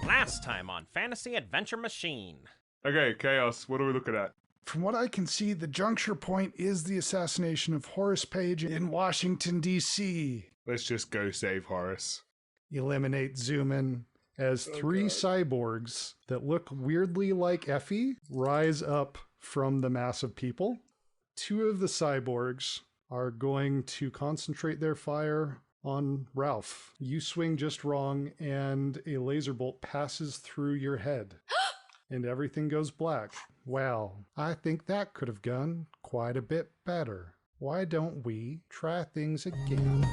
Last time on Fantasy Adventure Machine. Okay, Chaos, what are we looking at? From what I can see, the juncture point is the assassination of Horrace Page in Washington, D.C. Let's just go save Horrace. Eliminate zoom in as three cyborgs that look weirdly like Effie rise up from the mass of people. Two of the cyborgs are going to concentrate their fire on Ralph. You swing just wrong and a laser bolt passes through your head. And everything goes black. Well, I think that could have gone quite a bit better. Why don't we try things again?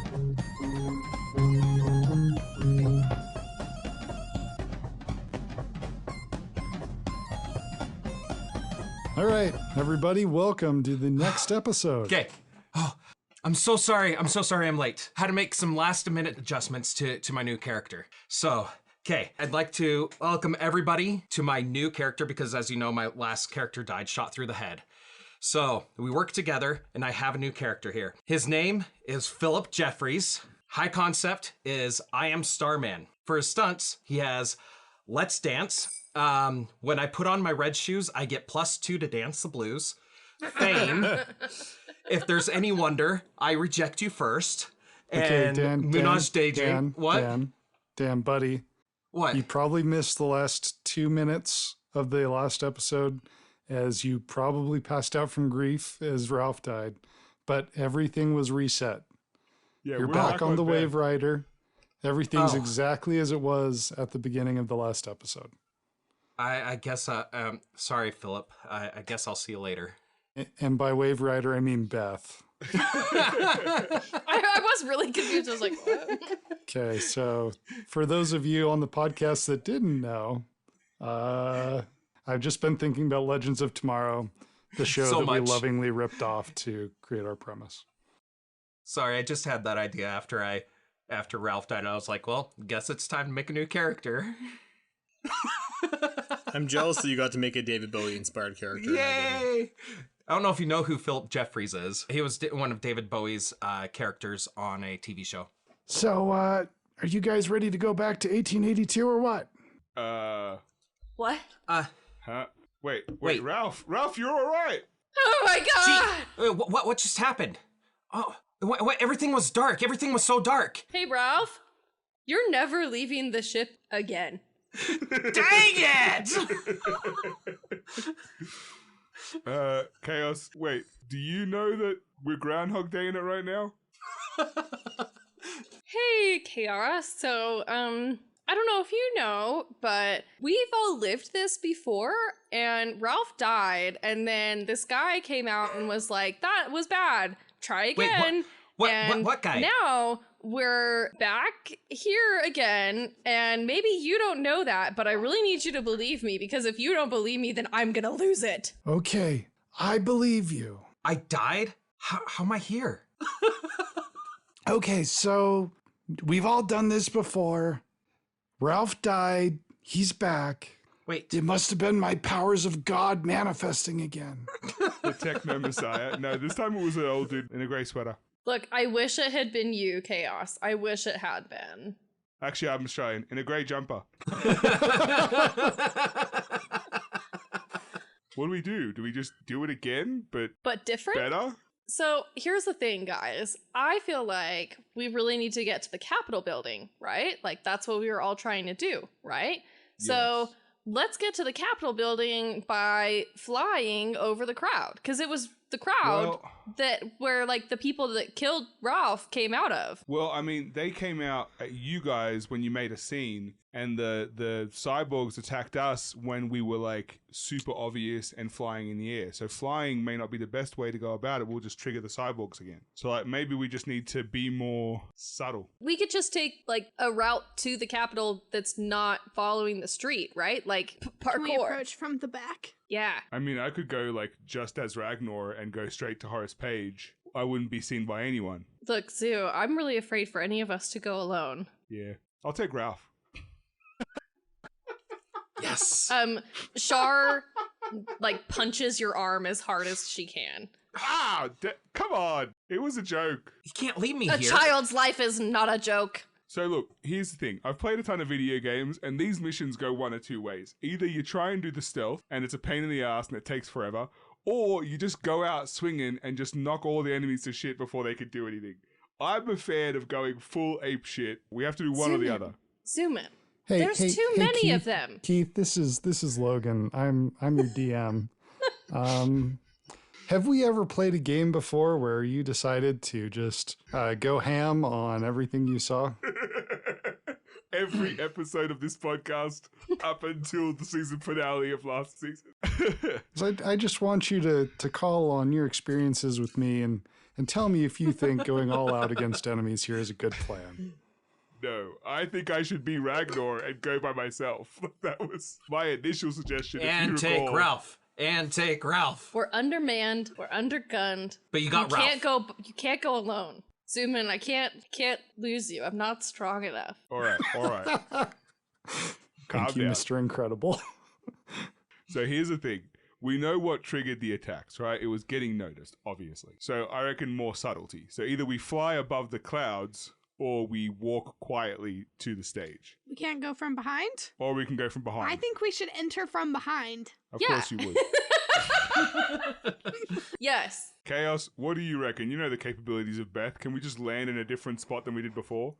All right, everybody, welcome to the next episode. Okay. Oh, I'm so sorry. I'm late. Had to make some last-minute adjustments to my new character. So, okay, I'd like to welcome everybody to my new character because, as you know, my last character died shot through the head. So, we work together, and I have a new character here. His name is Philip Jeffries. High concept is I am Starman. For his stunts, he has Let's Dance. When I put on my red shoes, I get +2 to dance the blues. Fame. If there's any wonder, I reject you first. Okay, And Dan, Munaj Daydream. What? Dan, buddy. What? You probably missed the last 2 minutes of the last episode as you probably passed out from grief as Ralph died, but everything was reset. Yeah, You're we're back on the bed. Wave Rider. Everything's Oh. exactly as it was at the beginning of the last episode. I guess, sorry, Philip. I guess I'll see you later. And by Wave Rider, I mean Beth. I was really confused. I was like, what? Okay, so for those of you on the podcast that didn't know, I've just been thinking about Legends of Tomorrow, the show So that we much. lovingly ripped off to create our premise. Sorry, I just had that idea after Ralph died. I was like, well, guess it's time to make a new character. I'm jealous that you got to make a David Bowie inspired character. and I didn't. Yay! I don't know if you know who Philip Jeffries is. He was one of David Bowie's characters on a TV show. So, are you guys ready to go back to 1882 or what? What? Huh? Wait, Wait. Ralph, you're all right. Oh my god! What just happened? Oh, what, everything was dark. Everything was so dark. Hey, Ralph, you're never leaving the ship again. Dang it! Chaos, wait, do you know that we're Groundhog Day in it right now? Hey, Chaos. So, I don't know if you know, but we've all lived this before, and Ralph died, and then this guy came out and was like, that was bad. Try Wait, again. what guy? Now we're back here again, and maybe you don't know that, but I really need you to believe me, because if you don't believe me, then I'm gonna lose it. Okay, I believe you. I died? How am I here? Okay, so we've all done this before. Ralph died. He's back. Wait. It must have been my powers of God manifesting again. The Techno Messiah. No, this time it was an old dude in a grey sweater. Look, I wish it had been you, Chaos. I wish it had been. Actually, I'm Australian, in a grey jumper. What do we do? Do we just do it again, but different? better? So here's the thing, guys. I feel like we really need to get to the Capitol building, right? Like, that's what we were all trying to do, right? So let's get to the Capitol building by flying over the crowd. Because it was the crowd where, like, the people that killed Ralph came out of. Well, I mean, they came out at you guys when you made a scene, and the cyborgs attacked us when we were, like, super obvious and flying in the air. So flying may not be the best way to go about it. We'll just trigger the cyborgs again. So, like, maybe we just need to be more subtle. We could just take, like, a route to the Capitol that's not following the street, right? Like, parkour. Can we approach from the back? Yeah. I mean, I could go, like, just as Ragnar and go straight to Horrace Page. I wouldn't be seen by anyone. Look, Zoo, I'm really afraid for any of us to go alone. Yeah. I'll take Ralph. Yes. Shar, like, punches your arm as hard as she can. Ah! Come on! It was a joke. You can't leave me A here. child's life is not a joke. So look, here's the thing. I've played a ton of video games, and these missions go one of two ways. Either you try and do the stealth, and it's a pain in the ass and it takes forever, or you just go out swinging and just knock all the enemies to shit before they could do anything. I'm a fan of going full ape shit. We have to do one or the other. Zoom in. Hey, There's too many Keith, of them. Keith, this is Logan. I'm your DM. Have we ever played a game before where you decided to just go ham on everything you saw? Every episode of this podcast up until the season finale of last season. So I just want you to call on your experiences with me and tell me if you think going all out against enemies here is a good plan. No, I think I should be Ragnar and go by myself. That was my initial suggestion. And take Ralph. And take Ralph. We're undermanned. We're undergunned. But you got Ralph. You can't go alone. Zoom in. I can't lose you. I'm not strong enough. All right. Thank you, down. Mr. Incredible. So here's the thing. We know what triggered the attacks, right? It was getting noticed, obviously. So I reckon more subtlety. So either we fly above the clouds or we walk quietly to the stage. We can't go from behind? Or we can go from behind. I think we should enter from behind. Of course you would. Yes. Chaos, what do you reckon? You know the capabilities of Beth. Can we just land in a different spot than we did before?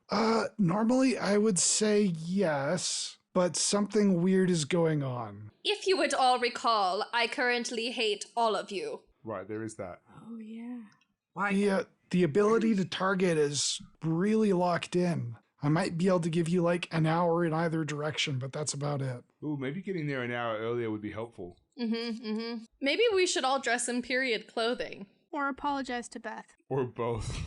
Normally I would say yes, but something weird is going on. If you would all recall, I currently hate all of you. Right, there is that. Oh, yeah. Why? The ability to target is really locked in. I might be able to give you like an hour in either direction, but that's about it. Ooh, maybe getting there an hour earlier would be helpful. Maybe we should all dress in period clothing. Or apologize to Beth. Or both.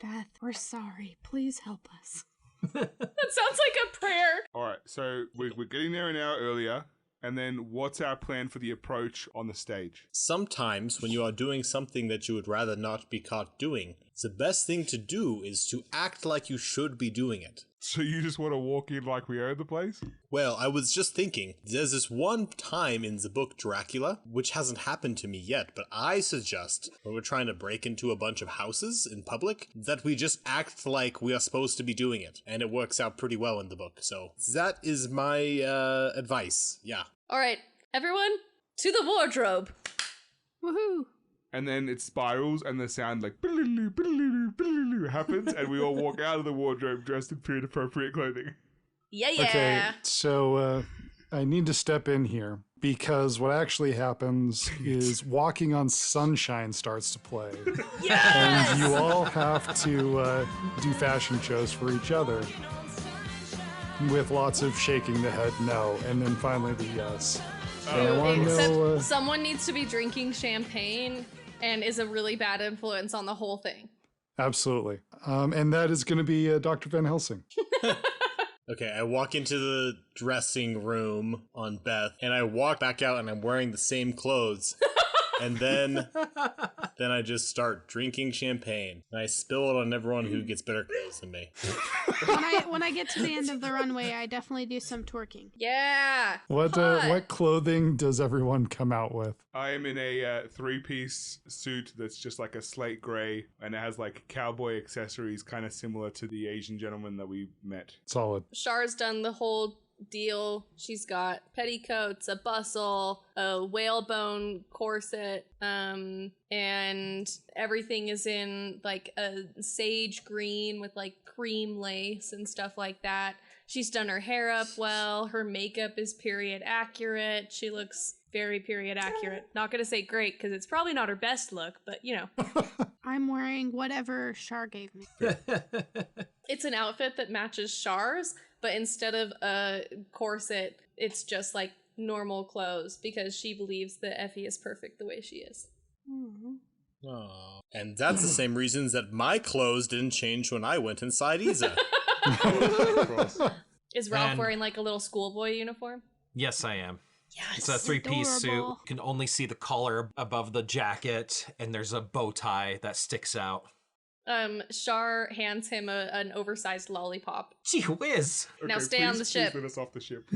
Beth, we're sorry. Please help us. That sounds like a prayer. All right, so we're getting there an hour earlier. And then what's our plan for the approach on the stage? Sometimes when you are doing something that you would rather not be caught doing, the best thing to do is to act like you should be doing it. So you just want to walk in like we own the place? Well, I was just thinking, there's this one time in the book Dracula, which hasn't happened to me yet, but I suggest when we're trying to break into a bunch of houses in public, that we just act like we are supposed to be doing it, and it works out pretty well in the book. So that is my advice, yeah. All right, everyone, to the wardrobe. Woohoo! And then it spirals and the sound like happens and we all walk out of the wardrobe dressed in period appropriate clothing. Yeah. Okay, so I need to step in here because what actually happens is Walking on Sunshine starts to play. Yes! And you all have to do fashion shows for each other with lots of shaking the head no, and then finally the yes. And I want to Except know, someone needs to be drinking champagne and is a really bad influence on the whole thing. absolutely. And that is going to be Dr. Van Helsing. Okay, I walk into the dressing room on Beth, and I walk back out and I'm wearing the same clothes. And then I just start drinking champagne. And I spill it on everyone who gets better clothes than me. When I get to the end of the runway, I definitely do some twerking. Yeah. What clothing does everyone come out with? I am in a three-piece suit that's just like a slate gray and it has like cowboy accessories kind of similar to the Asian gentleman that we met. Solid. Char's done the whole deal. She's got petticoats, a bustle, a whalebone corset, and everything is in like a sage green with like cream lace and stuff like that. She's done her hair up well. Her makeup is period accurate. She looks very period accurate. Not gonna say great because it's probably not her best look, but you know. I'm wearing whatever Char gave me. It's an outfit that matches Char's, but instead of a corset, it's just like normal clothes because she believes that Effie is perfect the way she is. Aww. And that's the same reasons that my clothes didn't change when I went inside Isa. Is Ralph And- wearing like a little schoolboy uniform? Yes, I am. Yes. It's a three-piece suit. Adorable. You can only see the collar above the jacket, and there's a bow tie that sticks out. Char hands him an oversized lollipop. Gee whiz! Now stay on the ship. Please let us off the ship.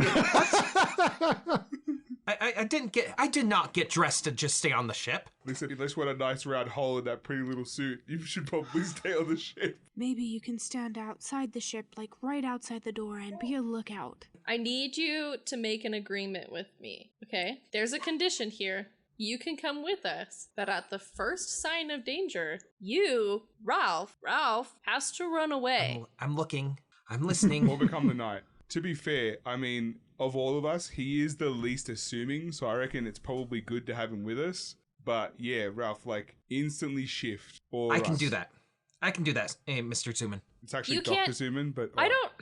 I did not get dressed to just stay on the ship. Listen, unless you want a nice round hole in that pretty little suit, you should probably stay on the ship. Maybe you can stand outside the ship, like right outside the door, and be a lookout. I need you to make an agreement with me, okay? There's a condition here. You can come with us, but at the first sign of danger, Ralph has to run away. I'm looking. I'm listening. Or become the knight. To be fair, I mean, of all of us, he is the least assuming, so I reckon it's probably good to have him with us. But yeah, Ralph, like, instantly shift. Or I can do that. I can do that, hey, Mr. Zuman. It's actually You Dr. can't- Zuman, but... I don't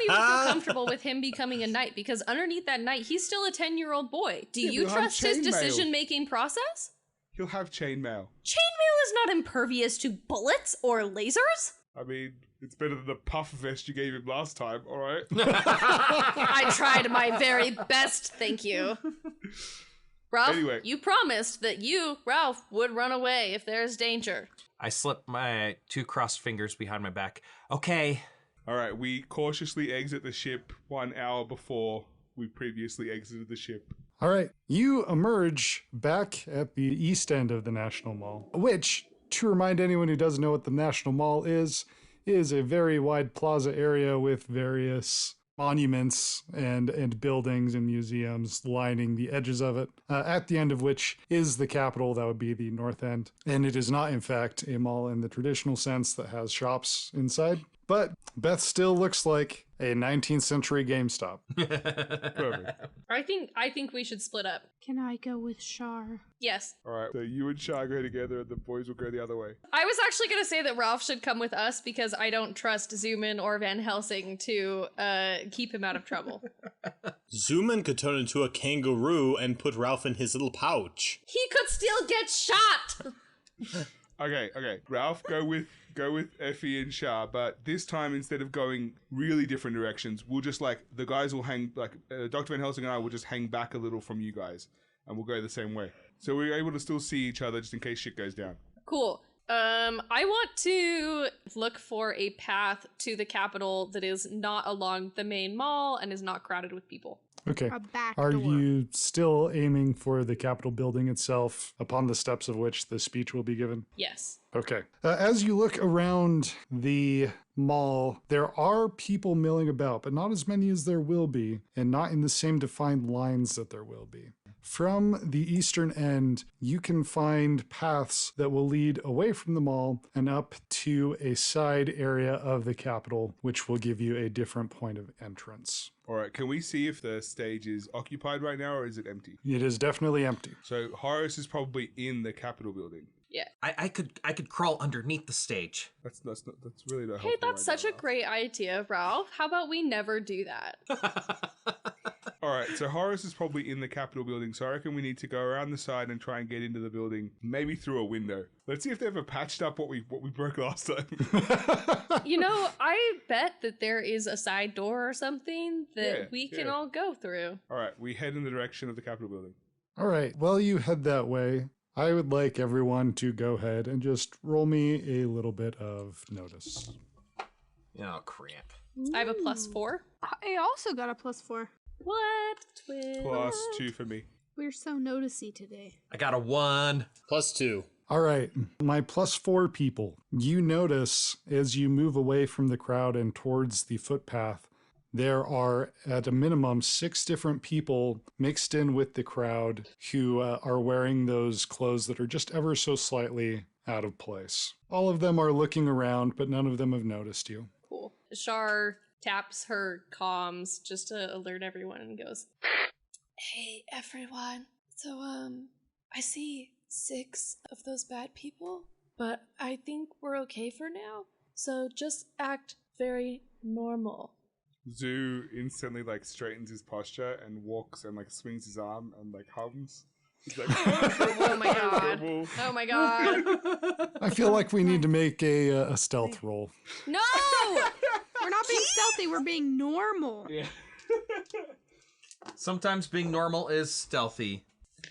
even feel comfortable with him becoming a knight because underneath that knight, he's still a 10-year-old boy. Do Yeah, you but he'll have trust his chainmail. decision-making process? He'll have chainmail. Chainmail is not impervious to bullets or lasers. I mean, it's better than the puff vest you gave him last time, alright? I tried my very best, thank you. Ralph, Anyway. you promised that Ralph, would run away if there's danger. I slip my 2 crossed fingers behind my back. Okay. Alright, we cautiously exit the ship 1 hour before we previously exited the ship. All right, you emerge back at the east end of the National Mall, which, to remind anyone who doesn't know what the National Mall is a very wide plaza area with various monuments and buildings and museums lining the edges of it, at the end of which is the Capitol. That would be the north end. And it is not, in fact, a mall in the traditional sense that has shops inside. But Beth still looks like a 19th century GameStop. Perfect. I think we should split up. Can I go with Shar? Yes. Alright, so you and Shah go together and the boys will go the other way. I was actually going to say that Ralph should come with us because I don't trust Zuman or Van Helsing to keep him out of trouble. Zuman could turn into a kangaroo and put Ralph in his little pouch. He could still get shot! Okay. Ralph, go with Effie and Shah, but this time instead of going really different directions, we'll just the guys will hang, Dr. Van Helsing and I will just hang back a little from you guys, and we'll go the same way. So we're able to still see each other just in case shit goes down. Cool. I want to look for a path to the Capitol that is not along the main mall and is not crowded with people. Okay. A back Are door. you still aiming for the Capitol building itself, upon the steps of which the speech will be given? Yes. Okay. As you look around the mall, there are people milling about, but not as many as there will be, and not in the same defined lines that there will be. From the eastern end, you can find paths that will lead away from the mall and up to a side area of the Capitol, which will give you a different point of entrance. Alright, can we see if the stage is occupied right now or is it empty? It is definitely empty. So Horrace is probably in the Capitol building. Yeah. I could crawl underneath the stage. That's really not Hey, helpful that's right such now, a great idea, Ralph. How about we never do that? Alright, so Horrace is probably in the Capitol building, so I reckon we need to go around the side and try and get into the building, maybe through a window. Let's see if they ever patched up what we broke last time. You know, I bet that there is a side door or something that Yeah, we can yeah. all go through. Alright, we head in the direction of the Capitol building. All right, while you head that way, I would like everyone to go ahead and just roll me a little bit of notice. Oh, crap. I have a +4. I also got a +4. What? Twin? +2 for me. We're so noticey today. I got a 1. +2. All right, my +4 people. You notice as you move away from the crowd and towards the footpath, there are at a minimum 6 different people mixed in with the crowd who are wearing those clothes that are just ever so slightly out of place. All of them are looking around, but none of them have noticed you. Cool. Shar taps her comms just to alert everyone and goes, "Hey, everyone. So, I see 6 of those bad people, but I think we're okay for now. So just act very normal." Zoo instantly straightens his posture and walks and swings his arm and hums. He's like, Oh my god. Oh my god. I feel like we need to make a stealth roll. No! We're not being stealthy, we're being normal. Yeah. Sometimes being normal is stealthy.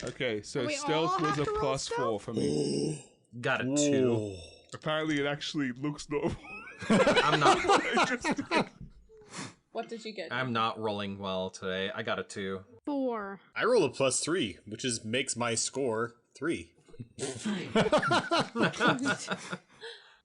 Okay, so We stealth all was have a to roll +4 for me. Got a 2. Apparently, it actually looks normal. I'm not. What did you get? I'm not rolling well today. I got a 2. 4. I roll a +3, which makes my score 3.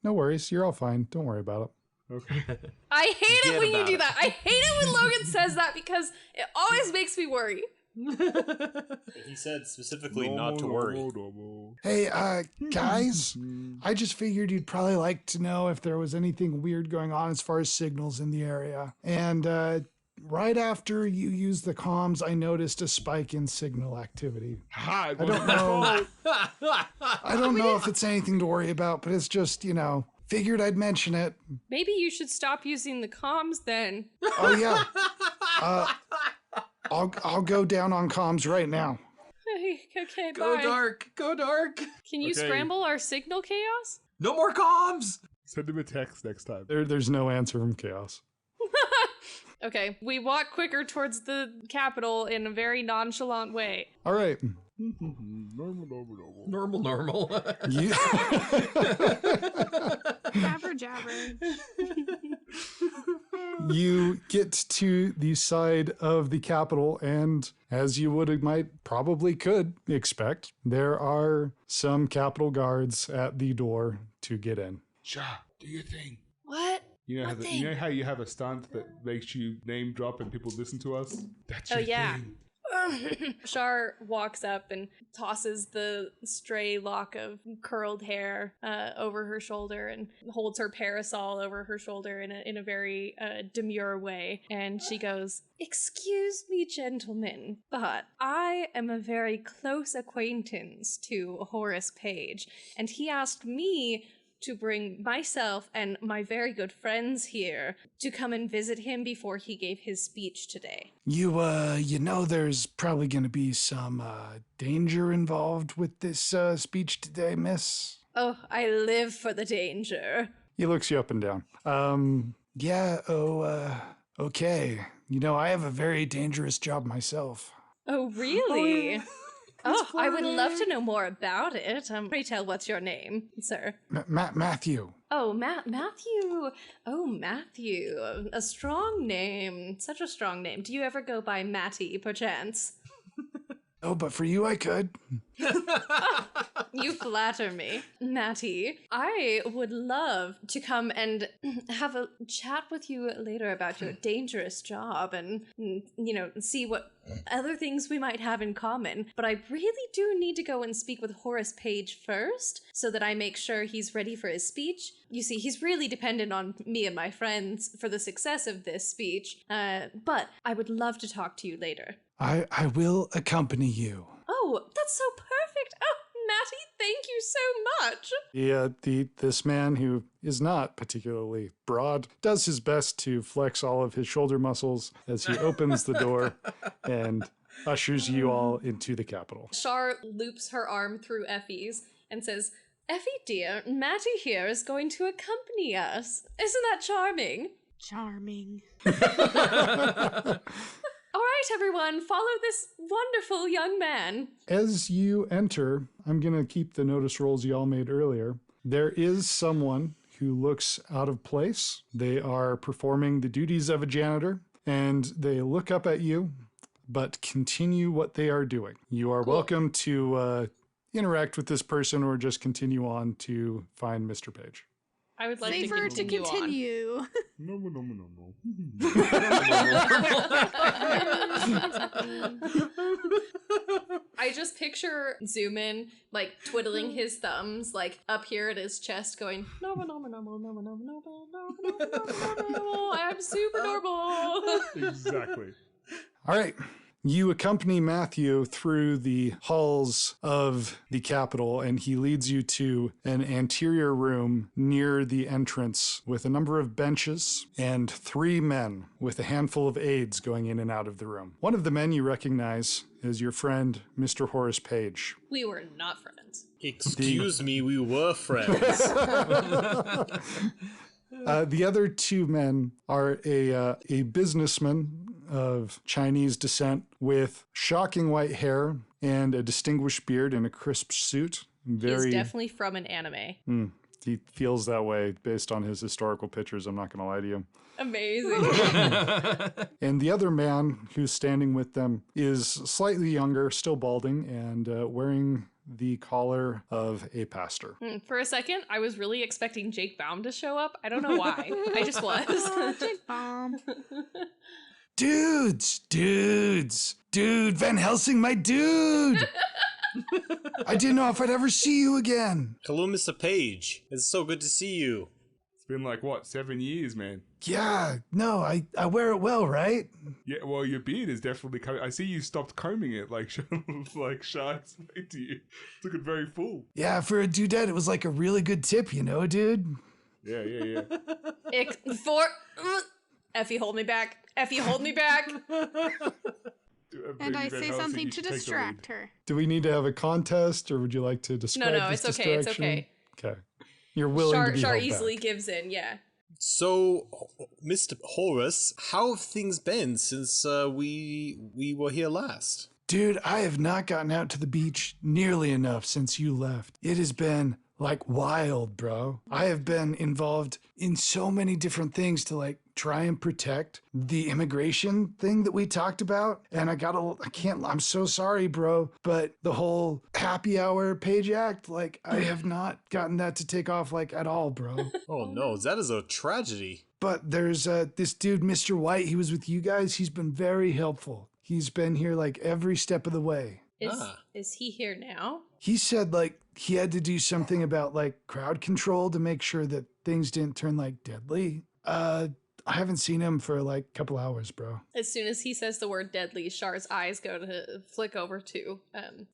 No worries. You're all fine. Don't worry about it. Okay. I hate it Forget when you about do it. that. I hate it when Logan says that because it always makes me worry. He said specifically not to worry. Normal. Hey, guys, I just figured you'd probably like to know if there was anything weird going on as far as signals in the area. And right after you used the comms, I noticed a spike in signal activity. Ha, I don't know. I don't know if it's anything to worry about, but it's just, figured I'd mention it. Maybe you should stop using the comms then. Oh, yeah. I'll go down on comms right now. Okay, Go bye. dark. Go dark. Can you Okay. scramble our signal chaos? No more comms. Send him a text next time. There's no answer from Chaos. Okay, we walk quicker towards the capital in a very nonchalant way. All right. Normal. You, Jabber, jabber. you get to the side of the Capitol, and as you could expect, there are some Capitol guards at the door to get in. Sha, do your thing. What? You What thing? you know how you have a stunt that makes you name drop and people listen to us? That's Oh, your yeah. thing. Shar walks up and tosses the stray lock of curled hair over her shoulder and holds her parasol over her shoulder in a very demure way. And she goes, "Excuse me, gentlemen, but I am a very close acquaintance to Horrace Page, and he asked me to bring myself and my very good friends here to come and visit him before he gave his speech today." There's probably going to be some danger involved with this speech today, miss. Oh, I live for the danger. He looks you up and down. Okay. I have a very dangerous job myself. Oh, really? Oh, I would love to know more about it. Pray tell, what's your name, sir? Matthew. Oh, Matthew. Oh, Matthew. A strong name. Such a strong name. Do you ever go by Matty, perchance? Oh, but for you, I could. You flatter me. Matty, I would love to come and have a chat with you later about your dangerous job and, see what other things we might have in common. But I really do need to go and speak with Horrace Page first so that I make sure he's ready for his speech. You see, he's really dependent on me and my friends for the success of this speech. But I would love to talk to you later. I will accompany you. Oh, that's so perfect. Oh, Matty, thank you so much. This man, who is not particularly broad, does his best to flex all of his shoulder muscles as he opens the door and ushers you all into the Capitol. Shar loops her arm through Effies and says, "Effie dear, Matty here is going to accompany us. Isn't that charming?" Charming. All right, everyone, follow this wonderful young man. As you enter, I'm going to keep the notice rolls y'all made earlier. There is someone who looks out of place. They are performing the duties of a janitor, and they look up at you, but continue what they are doing. You are welcome to interact with this person or just continue on to find Mr. Page. I would like Safer to to continue on. continue. I just picture Zoom in, like, twiddling his thumbs, like, up here at his chest going, normal, I'm super normal. Exactly. All right. You accompany Matthew through the halls of the Capitol, and he leads you to an anterior room near the entrance with a number of benches and 3 men with a handful of aides going in and out of the room. One of the men you recognize is your friend, Mr. Horrace Page. We were not friends. Excuse me, we were friends. The other 2 men are a businessman of Chinese descent with shocking white hair and a distinguished beard and a crisp suit. He's definitely from an anime. He feels that way based on his historical pictures, I'm not going to lie to you. Amazing. And the other man who's standing with them is slightly younger, still balding, and wearing the collar of a pastor. For a second, I was really expecting Jake Baum to show up. I don't know why. I just was. Oh, Jake Baum. Dude, Van Helsing, my dude. I didn't know if I'd ever see you again. Hello, Mr. Page. It's so good to see you. It's been like, what, 7 years, man? Yeah, no, I wear it well, right? Yeah, well, your beard is definitely coming. I see you stopped combing it, like Shah explained to you. It's looking very full. Yeah, for a dudette, it was like a really good tip, you know, dude. Yeah. Effie, hold me back. Effie, hold me back. And I say something to distract her. Do we need to have a contest, or would you like to describe No, this it's okay. It's distraction? okay. Okay. You're willing to be Shar held easily back. gives in, yeah. So, Mr. Horrace, how have things been since we were here last? Dude, I have not gotten out to the beach nearly enough since you left. It has been like wild, bro. I have been involved in so many different things to like try and protect the immigration thing that we talked about. And I'm so sorry, bro, but the whole happy hour Page Act, like I have not gotten that to take off like at all, bro. Oh no, that is a tragedy. But there's this dude, Mr. White, he was with you guys. He's been very helpful. He's been here like every step of the way. Is he here now? He said like he had to do something about like crowd control to make sure that things didn't turn like deadly. I haven't seen him for like a couple hours, bro. As soon as he says the word deadly, Char's eyes go to flick over to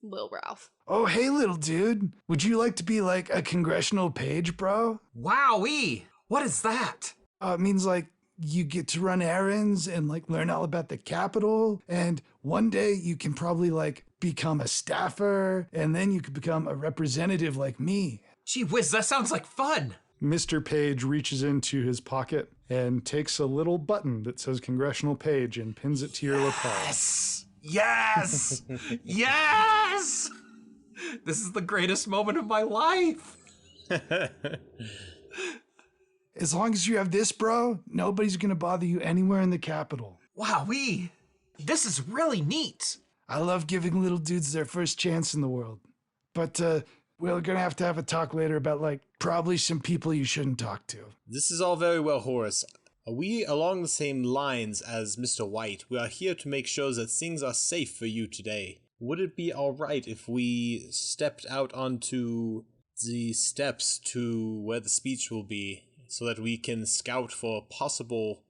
Lil Ralph. Oh, hey, little dude. Would you like to be like a congressional page, bro? Wowee! What is that? It means like you get to run errands and like learn all about the Capitol. And one day you can probably like become a staffer, and then you could become a representative like me. Gee whiz, that sounds like fun. Mr. Page reaches into his pocket and takes a little button that says Congressional Page and pins it to your lapel. Yes! Yes! This is the greatest moment of my life. As long as you have this, bro, nobody's gonna bother you anywhere in the Capitol. Wowee! This is really neat. I love giving little dudes their first chance in the world. But we're gonna have to have a talk later about like probably some people you shouldn't talk to. This is all very well, Horrace. Are we along the same lines as Mr. White? We are here to make sure that things are safe for you today. Would it be alright if we stepped out onto the steps to where the speech will be, so that we can scout for possible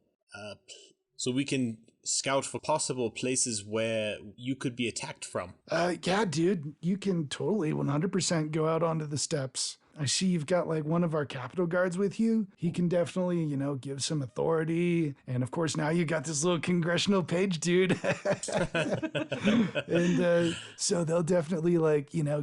places where you could be attacked from? Yeah, dude, you can totally 100% go out onto the steps. I see you've got like one of our Capitol guards with you. He can definitely, give some authority. And of course, now you got this little Congressional Page dude. And so they'll definitely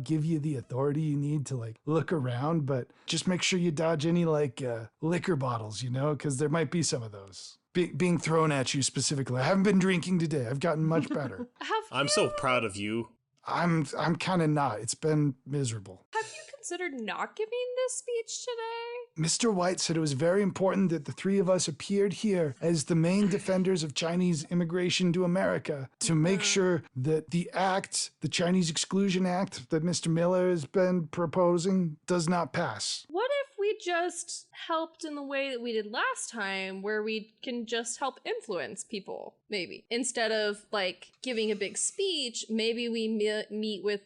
give you the authority you need to like look around, but just make sure you dodge any liquor bottles, because there might be some of those being thrown at you specifically. I haven't been drinking today. I've gotten much better. I'm so proud of you. I'm kind of not. It's been miserable. Have you considered not giving this speech today? Mr. White said it was very important that the three of us appeared here as the main defenders of Chinese immigration to America to make sure that the Chinese Exclusion Act that Mr. Miller has been proposing does not pass. What if we just helped in the way that we did last time, where we can just help influence people, maybe? Instead of, giving a big speech, maybe we meet with,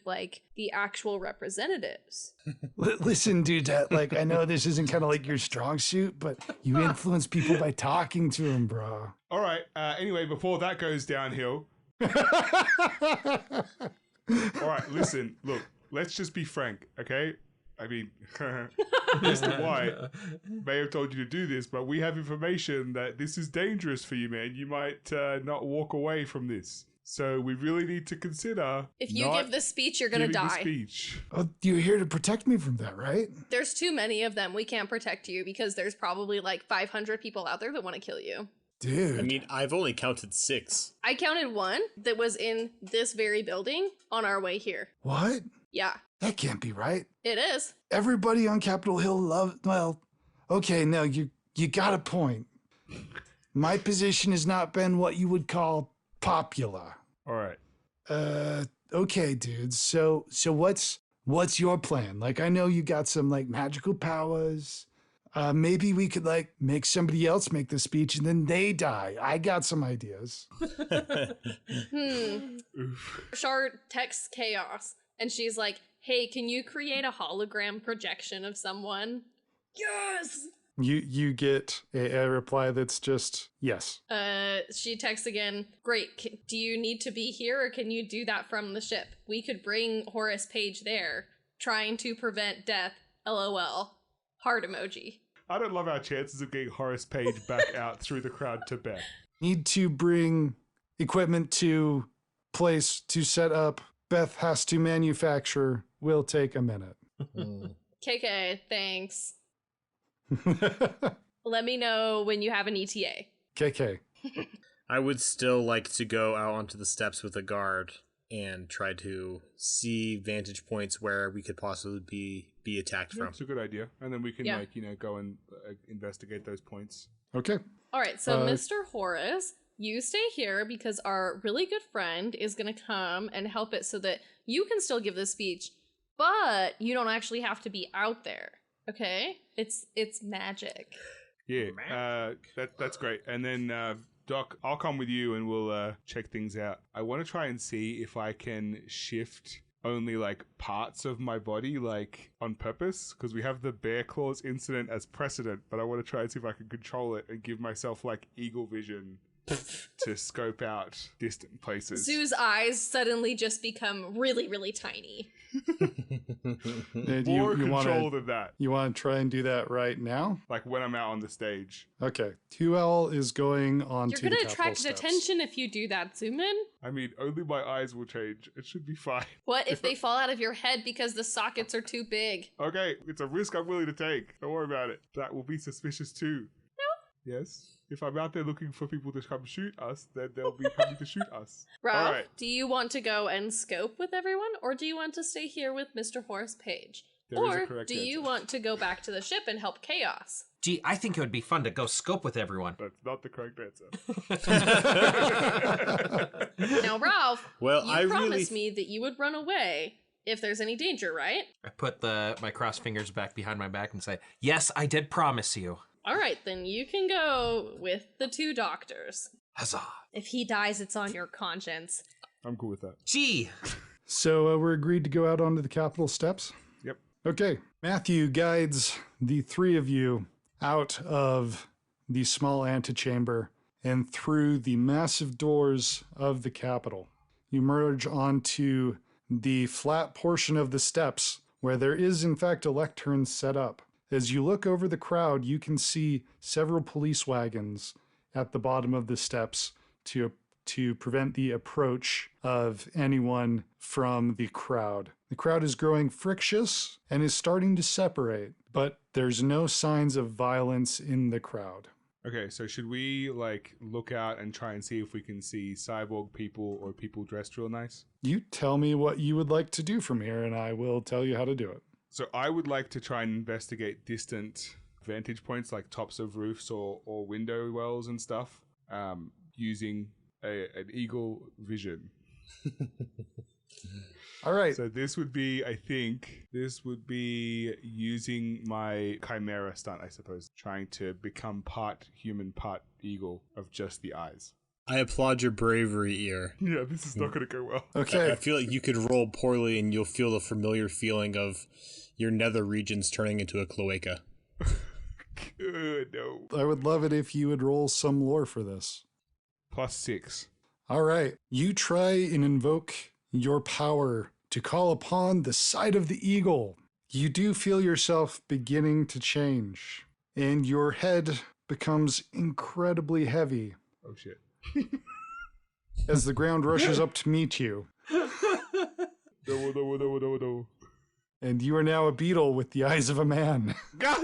the actual representatives. Listen, dude, I know this isn't kind of like your strong suit, but you influence people by talking to them, bro. All right. Anyway, before that goes downhill. All right, listen, look, let's just be frank, okay? I mean, Mr. White may have told you to do this, but we have information that this is dangerous for you, man. You might not walk away from this. So we really need to consider. If you give this speech, you're going to die. Speech. Oh, you're here to protect me from that, right? There's too many of them. We can't protect you because there's probably 500 people out there that want to kill you. Dude. I mean, I've only counted 6. I counted one that was in this very building on our way here. What? Yeah. That can't be right. It is. Everybody on Capitol Hill okay, no, you got a point. My position has not been what you would call popular. All right. Okay, dudes. So what's your plan? Like, I know you got some like magical powers. Maybe we could like make somebody else make the speech and then they die. I got some ideas. Shard texts Chaos and she's like, hey, can you create a hologram projection of someone? Yes! You get a reply that's just yes. She texts again, great, do you need to be here or can you do that from the ship? We could bring Horrace Page there, trying to prevent death, LOL. Heart emoji. I don't love our chances of getting Horrace Page back out through the crowd to Beth. Need to bring equipment to place to set up. Beth has to manufacture. Will take a minute. KK, thanks. Let me know when you have an ETA. KK. I would still like to go out onto the steps with a guard and try to see vantage points where we could possibly be attacked from. That's a good idea. And then we can, Yeah. go and investigate those points. Okay. All right, so Mr. Horrace, you stay here because our really good friend is going to come and help it so that you can still give the speech, but you don't actually have to be out there. Okay? It's magic. Yeah, that's great. And then, Doc, I'll come with you and we'll check things out. I want to try and see if I can shift only like parts of my body, like on purpose, because we have the bear claws incident as precedent, but I want to try and see if I can control it and give myself like eagle vision to scope out distant places. Zoo's eyes suddenly just become really, really tiny. More control than that. You want to try and do that right now? Like when I'm out on the stage. Okay. 2L is going on You're to going the to Capitol attract steps. attention if you do that, Zoomin. I mean, only my eyes will change. It should be fine. What if they fall out of your head because the sockets are too big? Okay, it's a risk I'm willing to take. Don't worry about it. That will be suspicious too. No. Yes. If I'm out there looking for people to come shoot us, then they'll be coming to shoot us. Ralph, All right. do you want to go and scope with everyone, or do you want to stay here with Mr. Horrace Page? There is a Or correct do you answer. want to go back to the ship and help Chaos? Gee, I think it would be fun to go scope with everyone. That's not the correct answer. Now, Ralph, Well, you I promised really- me that you would run away if there's any danger, right? I put my crossed fingers back behind my back and say, yes, I did promise you. All right, then you can go with the two doctors. Huzzah. If he dies, it's on your conscience. I'm cool with that. Gee, So we're agreed to go out onto the Capitol steps? Yep. Okay. Matthew guides the three of you out of the small antechamber and through the massive doors of the Capitol. You merge onto the flat portion of the steps where there is, in fact, a lectern set up. As you look over the crowd, you can see several police wagons at the bottom of the steps to prevent the approach of anyone from the crowd. The crowd is growing frictious and is starting to separate, but there's no signs of violence in the crowd. Okay, so should we look out and try and see if we can see cyborg people or people dressed real nice? You tell me what you would like to do from here, and I will tell you how to do it. So I would like to try and investigate distant vantage points like tops of roofs or window wells and stuff using an eagle vision. All right. So this would be, I think, using my chimera stunt, I suppose, trying to become part human, part eagle of just the eyes. I applaud your bravery, Ear. Yeah, this is not going to go well. Okay. I feel like you could roll poorly and you'll feel the familiar feeling of your nether regions turning into a cloaca. No. I would love it if you would roll some lore for this. +6. All right. You try and invoke your power to call upon the sight of the eagle. You do feel yourself beginning to change, and your head becomes incredibly heavy Oh shit. as the ground rushes up to meet you. No. And you are now a beetle with the eyes of a man. God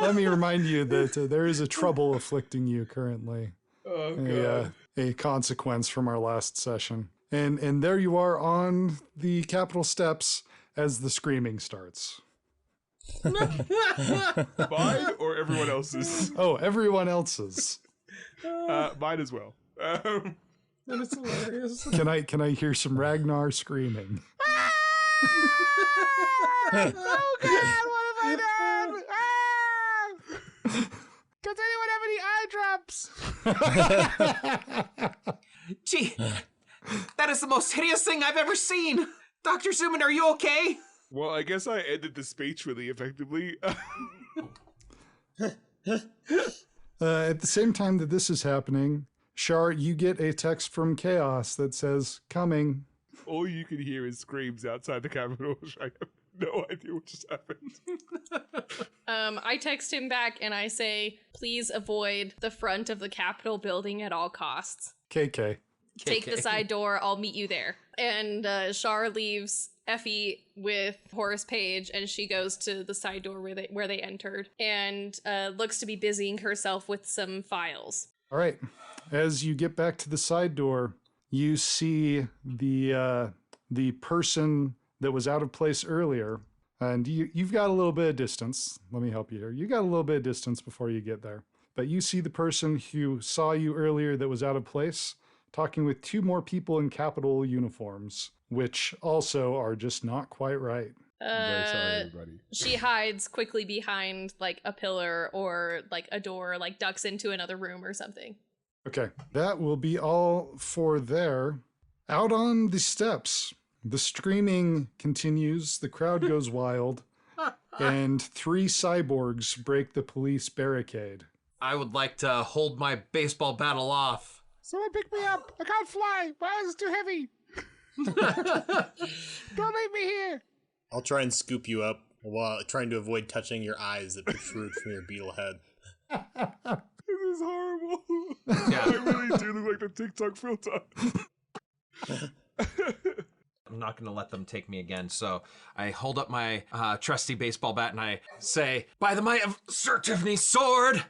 Let me remind you that there is a trouble afflicting you currently. Oh, God. A consequence from our last session. And there you are on the Capitol steps as the screaming starts. Mine or everyone else's? Oh, everyone else's. Mine as well. That is hilarious. Can I hear some Ragnar screaming? Oh God, what have I done? Does anyone have any eye drops? Gee, that is the most hideous thing I've ever seen. Dr. Zuman, are you okay? Well, I guess I ended the speech really effectively. At the same time that this is happening, Shar, you get a text from Chaos that says, coming. All you can hear is screams outside the Capitol. I have no idea what just happened. I text him back and I say, please avoid the front of the Capitol building at all costs. KK. Take the side door, I'll meet you there. And Shar leaves Effie with Horrace Page, and she goes to the side door where they entered, and looks to be busying herself with some files. All right. As you get back to the side door, you see the person that was out of place earlier, and you've got a little bit of distance. Let me help you here. You got a little bit of distance before you get there. But you see the person who saw you earlier that was out of place talking with two more people in Capitol uniforms, which also are just not quite right. I'm very sorry, everybody. She hides quickly behind like a pillar or like a door, like ducks into another room or something. Okay, that will be all for there. Out on the steps, the screaming continues, the crowd goes wild, and 3 cyborgs break the police barricade. I would like to hold my baseball bat aloft. Someone pick me up. I can't fly. My eyes are too heavy. Don't leave me here. I'll try and scoop you up while trying to avoid touching your eyes that protrude from your beetle head. This is horrible. Yeah. I really do look like the TikTok filter. I'm not going to let them take me again, so I hold up my trusty baseball bat and I say, by the might of Sir Tiffany's sword!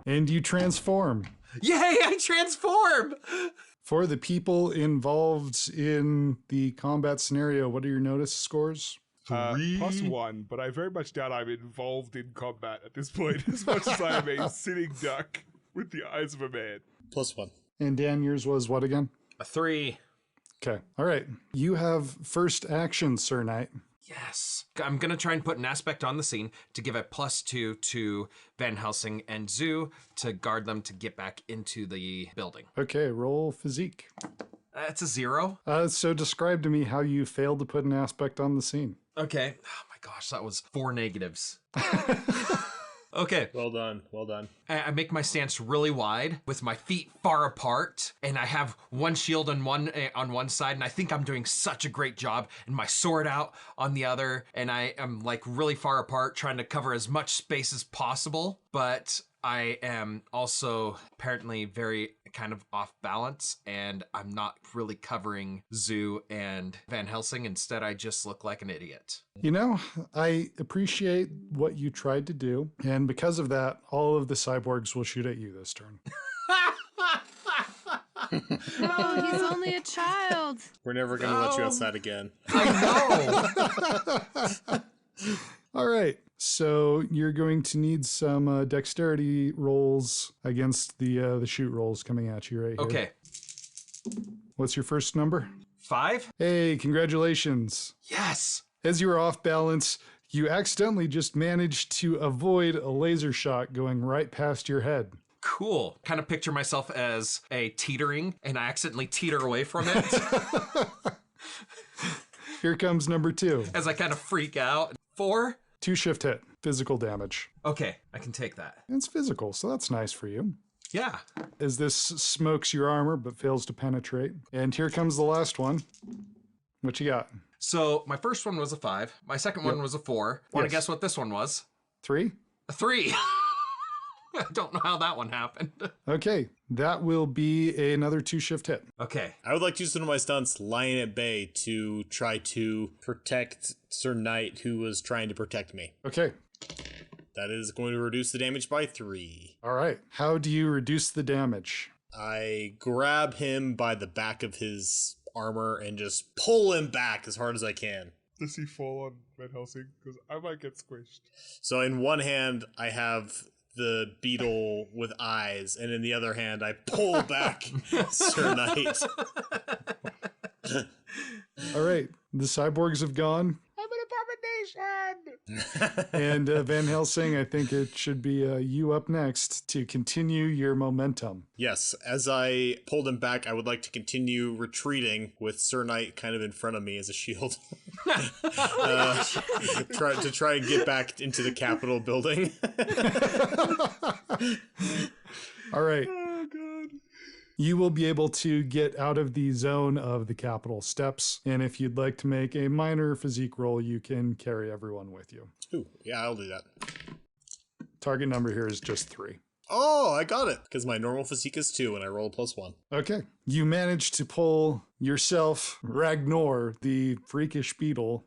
And you transform. Yay, I transform! For the people involved in the combat scenario, what are your notice scores? +1, but I very much doubt I'm involved in combat at this point, as much as I am a sitting duck with the eyes of a man. +1. And Dan, yours was what again? A 3. Okay. All right. You have first action, Sir Knight. Yes. I'm going to try and put an aspect on the scene to give a +2 to Van Helsing and Zoo to guard them to get back into the building. Okay, roll physique. It's a 0. So describe to me how you failed to put an aspect on the scene. Okay. Oh my gosh, that was 4 negatives. Okay. Well done. Well done. I make my stance really wide with my feet far apart, and I have one shield on one side, and I think I'm doing such a great job, and my sword out on the other, and I am like really far apart trying to cover as much space as possible, but I am also apparently very kind of off balance, and I'm not really covering Zoo and Van Helsing. Instead, I just look like an idiot. You know, I appreciate what you tried to do, and because of that, all of the cyborgs will shoot at you this turn. Oh, he's only a child. We're never going to let you outside again. I know! All right, so you're going to need some dexterity rolls against the shoot rolls coming at you right here. Okay. What's your first number? 5? Hey, congratulations. Yes! As you were off balance, you accidentally just managed to avoid a laser shot going right past your head. Cool. Kind of picture myself as a teetering, and I accidentally teeter away from it Here comes number 2. as I kind of freak out. 4? 2 shift hit, physical damage. Okay, I can take that. It's physical, so that's nice for you. Yeah. As this smokes your armor but fails to penetrate. And here comes the last one. What you got? So my first one was a 5. My second one was a 4. Want Yes. to guess what this one was? 3? A 3. I don't know how that one happened. Okay, that will be another 2 shift hit. Okay. I would like to use one of my stunts, lying at bay, to try to protect Sir Knight, who was trying to protect me. Okay. That is going to reduce the damage by 3. All right. How do you reduce the damage? I grab him by the back of his armor and just pull him back as hard as I can. Does he fall on Van Helsing? Because I might get squished. So in one hand, I have the beetle with eyes, and in the other hand, I pull back Sir Knight. All right. The cyborgs have gone. I'm an abomination. And Van Helsing, I think it should be you up next to continue your momentum. Yes, as I pulled him back, I would like to continue retreating with Sir Knight kind of in front of me as a shield. try and get back into the Capitol building. All right. Oh, God. You will be able to get out of the zone of the Capitol steps. And if you'd like to make a minor physique roll, you can carry everyone with you. Ooh, yeah, I'll do that. Target number here is just 3. Oh, I got it, because my normal physique is 2 and I roll a +1. Okay. You managed to pull yourself, Ragnar, the freakish beetle,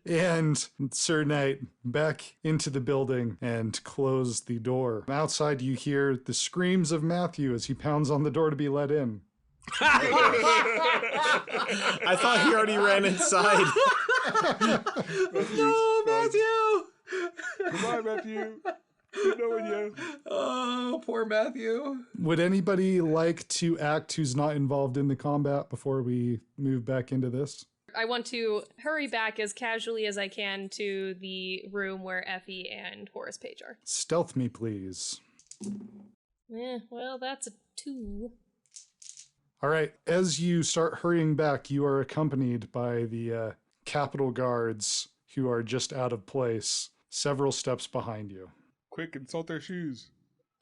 and Sir Knight back into the building and close the door. Outside, you hear the screams of Matthew as he pounds on the door to be let in. I thought he already ran inside. No, Matthew! Goodbye, Matthew. Good knowing you. Oh, poor Matthew. Would anybody like to act who's not involved in the combat before we move back into this? I want to hurry back as casually as I can to the room where Effie and Horrace Page are. Stealth me, please. Well, that's a 2. All right. As you start hurrying back, you are accompanied by the Capitol guards who are just out of place, several steps behind you. Quick, insult their shoes.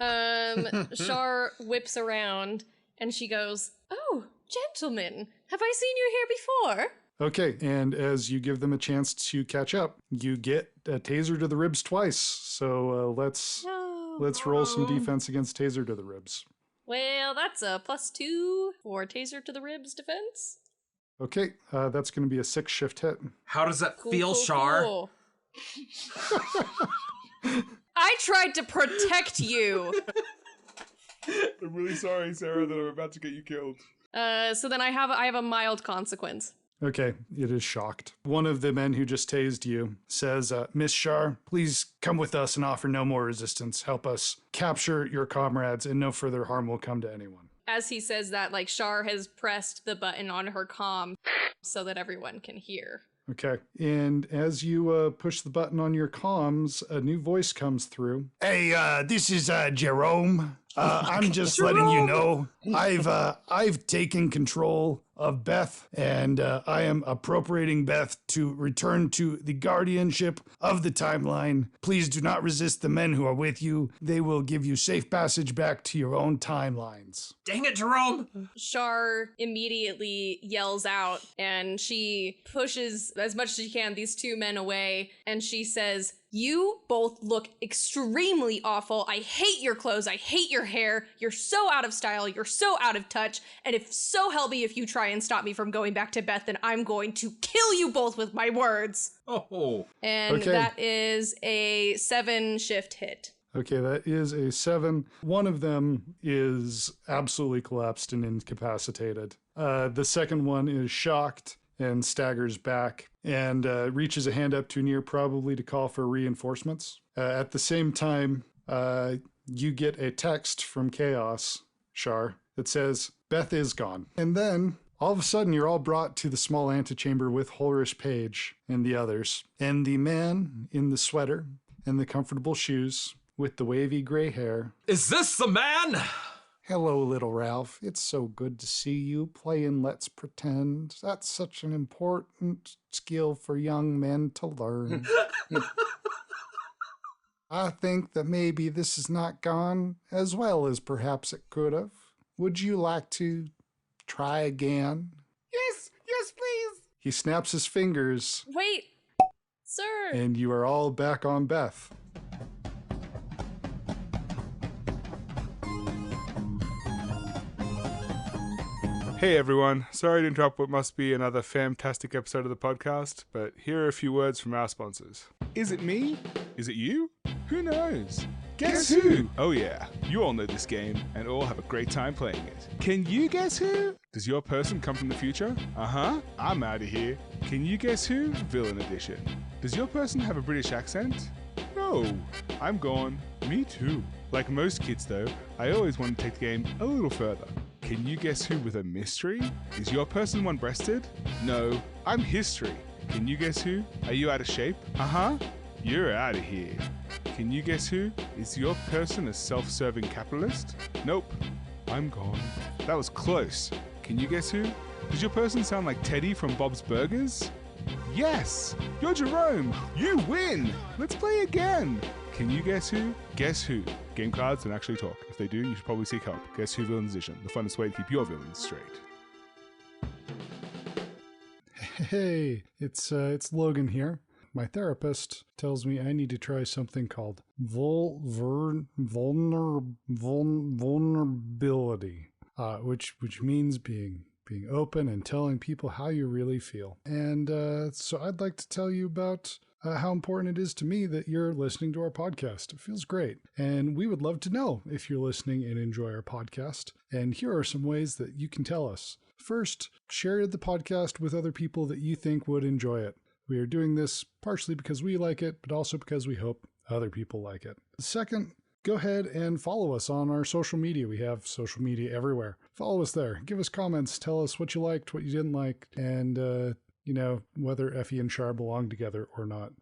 Shar whips around and she goes, "Oh, gentlemen, have I seen you here before?" Okay, and as you give them a chance to catch up, you get a taser to the ribs twice. So let's roll some defense against taser to the ribs. Well, that's a +2 for taser to the ribs defense. Okay, that's going to be a 6 shift hit. How does that Cool, feel, cool, Shar? cool. I tried to protect you. I'm really sorry, Sarah, that I'm about to get you killed. So then I have a mild consequence. Okay, it is shocked. One of the men who just tased you says, Miss Shar, please come with us and offer no more resistance. Help us capture your comrades and no further harm will come to anyone. As he says that, like, Shar has pressed the button on her comm so that everyone can hear. Okay, and as you push the button on your comms, a new voice comes through. Hey, this is Jerome. I'm just letting you know I've taken control of Beth, and I am appropriating Beth to return to the guardianship of the timeline. Please do not resist the men who are with you. They will give you safe passage back to your own timelines. Dang it, Jerome! Shar immediately yells out, and she pushes as much as she can these 2 men away, and she says, "You both look extremely awful. I hate your clothes. I hate your hair. You're so out of style. You're so out of touch. And if so help me, if you try and stop me from going back to Beth, then I'm going to kill you both with my words." Oh. And Okay. that is a 7 shift hit. Okay, that is a 7. One of them is absolutely collapsed and incapacitated. The second one is shocked and staggers back and reaches a hand up too near, probably to call for reinforcements. At the same time, you get a text from Chaos, Shar, that says, Beth is gone. And then, all of a sudden, you're all brought to the small antechamber with Horrace Page and the others. And the man in the sweater and the comfortable shoes with the wavy gray hair. Is this the man? Hello, little Ralph. It's so good to see you playing Let's Pretend. That's such an important skill for young men to learn. I think that maybe this has not gone as well as perhaps it could have. Would you like to try again? Yes, please. He snaps his fingers, Wait, sir. and you are all back on Beth. Hey everyone, sorry to interrupt what must be another fantastic episode of the podcast, but here are a few words from our sponsors. Is it me? Is it you? Who knows? Guess who? Oh yeah, you all know this game and all have a great time playing it. Can you guess who? Does your person come from the future? Uh-huh, I'm out of here. Can you guess who? Villain edition. Does your person have a British accent? No, I'm gone. Me too. Like most kids though, I always want to take the game a little further. Can you guess who with a mystery? Is your person one-breasted? No, I'm history. Can you guess who? Are you out of shape? Uh-huh. You're out of here. Can you guess who? Is your person a self-serving capitalist? Nope. I'm gone. That was close. Can you guess who? Does your person sound like Teddy from Bob's Burgers? Yes! You're Jerome! You win! Let's play again! Can you guess who? Guess who? Game cards don't actually talk. If they do, you should probably seek help. Guess who Villains Edition, the funnest way to keep your villains straight. Hey, it's Logan here. My therapist tells me I need to try something called vulnerability, which means being open and telling people how you really feel. And so I'd like to tell you about how important it is to me that you're listening to our podcast. It feels great. And we would love to know if you're listening and enjoy our podcast. And here are some ways that you can tell us. First, share the podcast with other people that you think would enjoy it. We are doing this partially because we like it, but also because we hope other people like it. Second, go ahead and follow us on our social media. We have social media everywhere. Follow us there. Give us comments. Tell us what you liked, what you didn't like, and, whether Effie and Char belong together or not.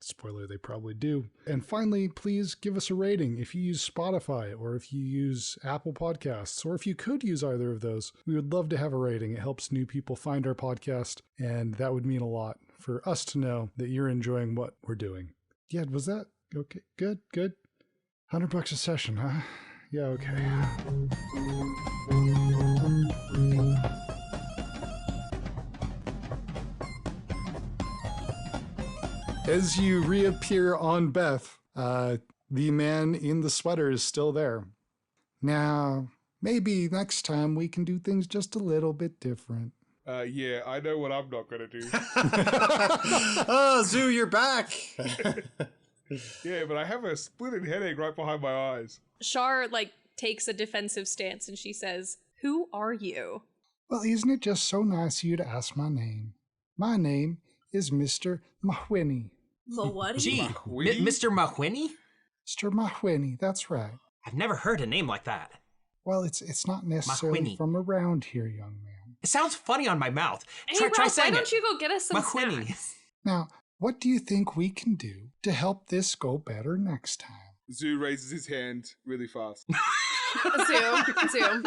Spoiler, they probably do. And finally, please give us a rating. If you use Spotify or if you use Apple Podcasts, or if you could use either of those, we would love to have a rating. It helps new people find our podcast, and that would mean a lot for us to know that you're enjoying what we're doing. Yeah, was that okay? Good. $100 a session, huh? Yeah, okay. As you reappear on Beth, the man in the sweater is still there. Now, maybe next time we can do things just a little bit different. Yeah, I know what I'm not gonna do. Oh, Zoo, you're back! Yeah, but I have a splitting headache right behind my eyes. Char, takes a defensive stance and she says, "Who are you?" Well, isn't it just so nice of you to ask my name? My name is Mr. Mahwini. The what? Gee, Mahwini? Mr. Mahwini? Mr. Mahwini, that's right. I've never heard a name like that. Well, it's not necessarily Mahwini. from around here, young man. It sounds funny on my mouth. Hey, Try Ralph, saying why don't it. you go get us some Mahwini. snacks? Now, what do you think we can do to help this go better next time? Zoo raises his hand really fast. Zoom.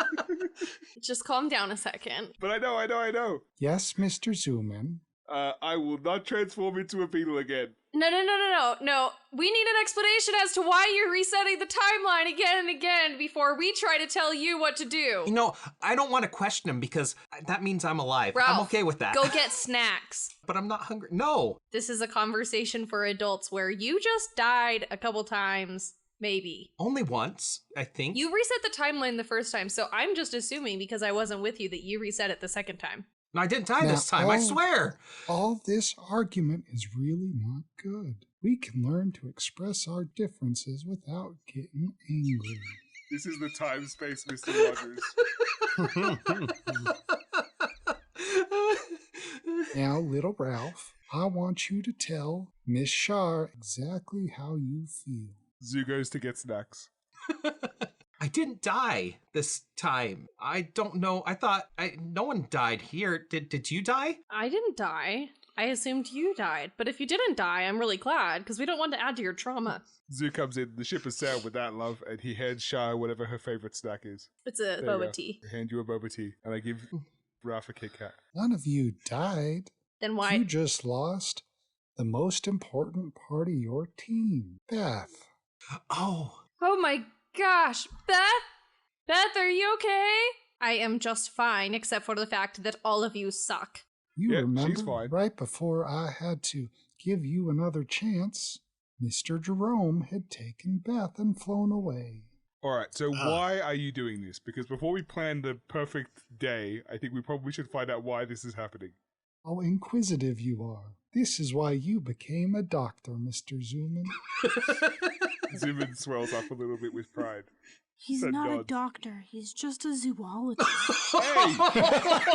Just calm down a second. But I know. Yes, Mr. Zooman. I will not transform into a beetle again. No. We need an explanation as to why you're resetting the timeline again and again before we try to tell you what to do. You know, I don't want to question him because that means I'm alive. Ralph, I'm okay with that. Go get snacks. But I'm not hungry. No. This is a conversation for adults where you just died a couple times, maybe. Only once, I think. You reset the timeline the first time, so I'm just assuming because I wasn't with you that you reset it the second time. No, I didn't die this time, I swear. All this argument is really not good. We can learn to express our differences without getting angry. This is the time-space Mr. Rogers. Now, little Ralph, I want you to tell Miss Shar exactly how you feel. Zoo goes to get snacks. I didn't die this time. I don't know. I thought no one died here. Did you die? I didn't die. I assumed you died. But if you didn't die, I'm really glad, because we don't want to add to your trauma. Zoo comes in, the ship has sailed with that love, and he hands Shar whatever her favorite snack is. It's a boba tea. I hand you a boba tea, and I give Ralph a Kit Kat. None of you died. Then why? You just lost the most important part of your team, Beth. Oh my gosh. Beth, are you okay? I am just fine, except for the fact that all of you suck. You Yeah, remember she's fine. right before I had to give you another chance, Mr. Jerome had taken Beth and flown away. All right, so why are you doing this? Because before we plan the perfect day, I think we probably should find out why this is happening. How inquisitive you are. This is why you became a doctor, Mr. Zuman. Zuman swells up a little bit with pride. He's and not a nods. doctor. He's just a zoologist. Hey!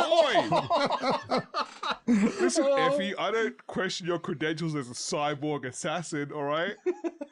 Oi! Listen, Effie, I don't question your credentials as a cyborg assassin, all right?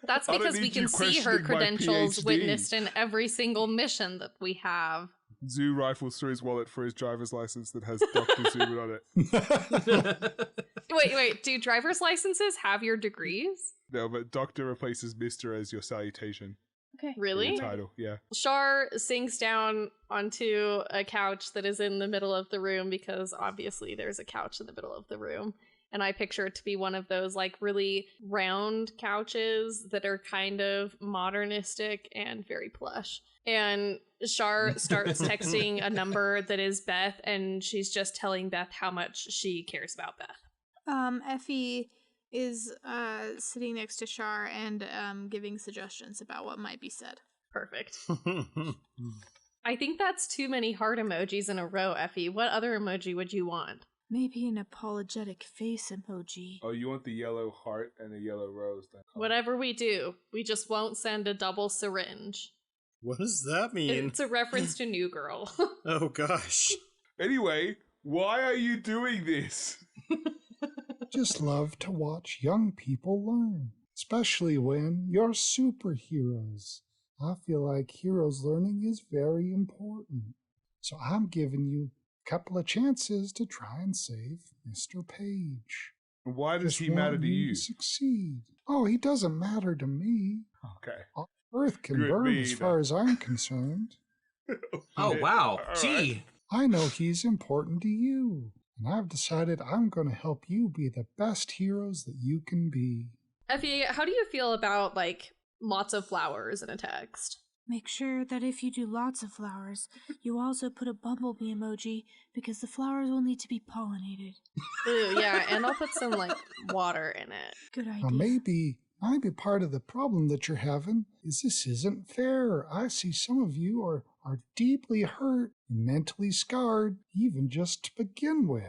That's I don't because we need can you see her questioning my credentials PhD. witnessed in every single mission that we have. Zoo rifles through his wallet for his driver's license that has Dr. Zuman on it. Wait, do driver's licenses have your degrees? No, but Doctor replaces Mr. as your salutation. Okay. Really? Your title, yeah. Shar sinks down onto a couch that is in the middle of the room because obviously there's a couch in the middle of the room. And I picture it to be one of those like really round couches that are kind of modernistic and very plush. And Shar starts texting a number that is Beth, and she's just telling Beth how much she cares about Beth. Effie is sitting next to Shar and giving suggestions about what might be said. Perfect. I think that's too many heart emojis in a row, Effie. What other emoji would you want? Maybe an apologetic face emoji. Oh, you want the yellow heart and the yellow rose then? Whatever we do, we just won't send a double syringe. What does that mean? It's a reference to New Girl. Oh gosh. Anyway, why are you doing this? Just love to watch young people learn, especially when you're superheroes. I feel like heroes learning is very important. So I'm giving you a couple of chances to try and save Mr. Page. Why does Just he matter want to you? To succeed. Oh, he doesn't matter to me. Okay. Earth can Good burn me, as far as I'm concerned. Oh, wow. All right. Gee. I know he's important to you, and I've decided I'm going to help you be the best heroes that you can be. Effie, how do you feel about like lots of flowers in a text? Make sure that if you do lots of flowers, you also put a bumblebee emoji because the flowers will need to be pollinated. Ooh, yeah, and I'll put some like water in it. Good idea. Now maybe part of the problem that you're having is this isn't fair. I see some of you are deeply hurt and mentally scarred, even just to begin with.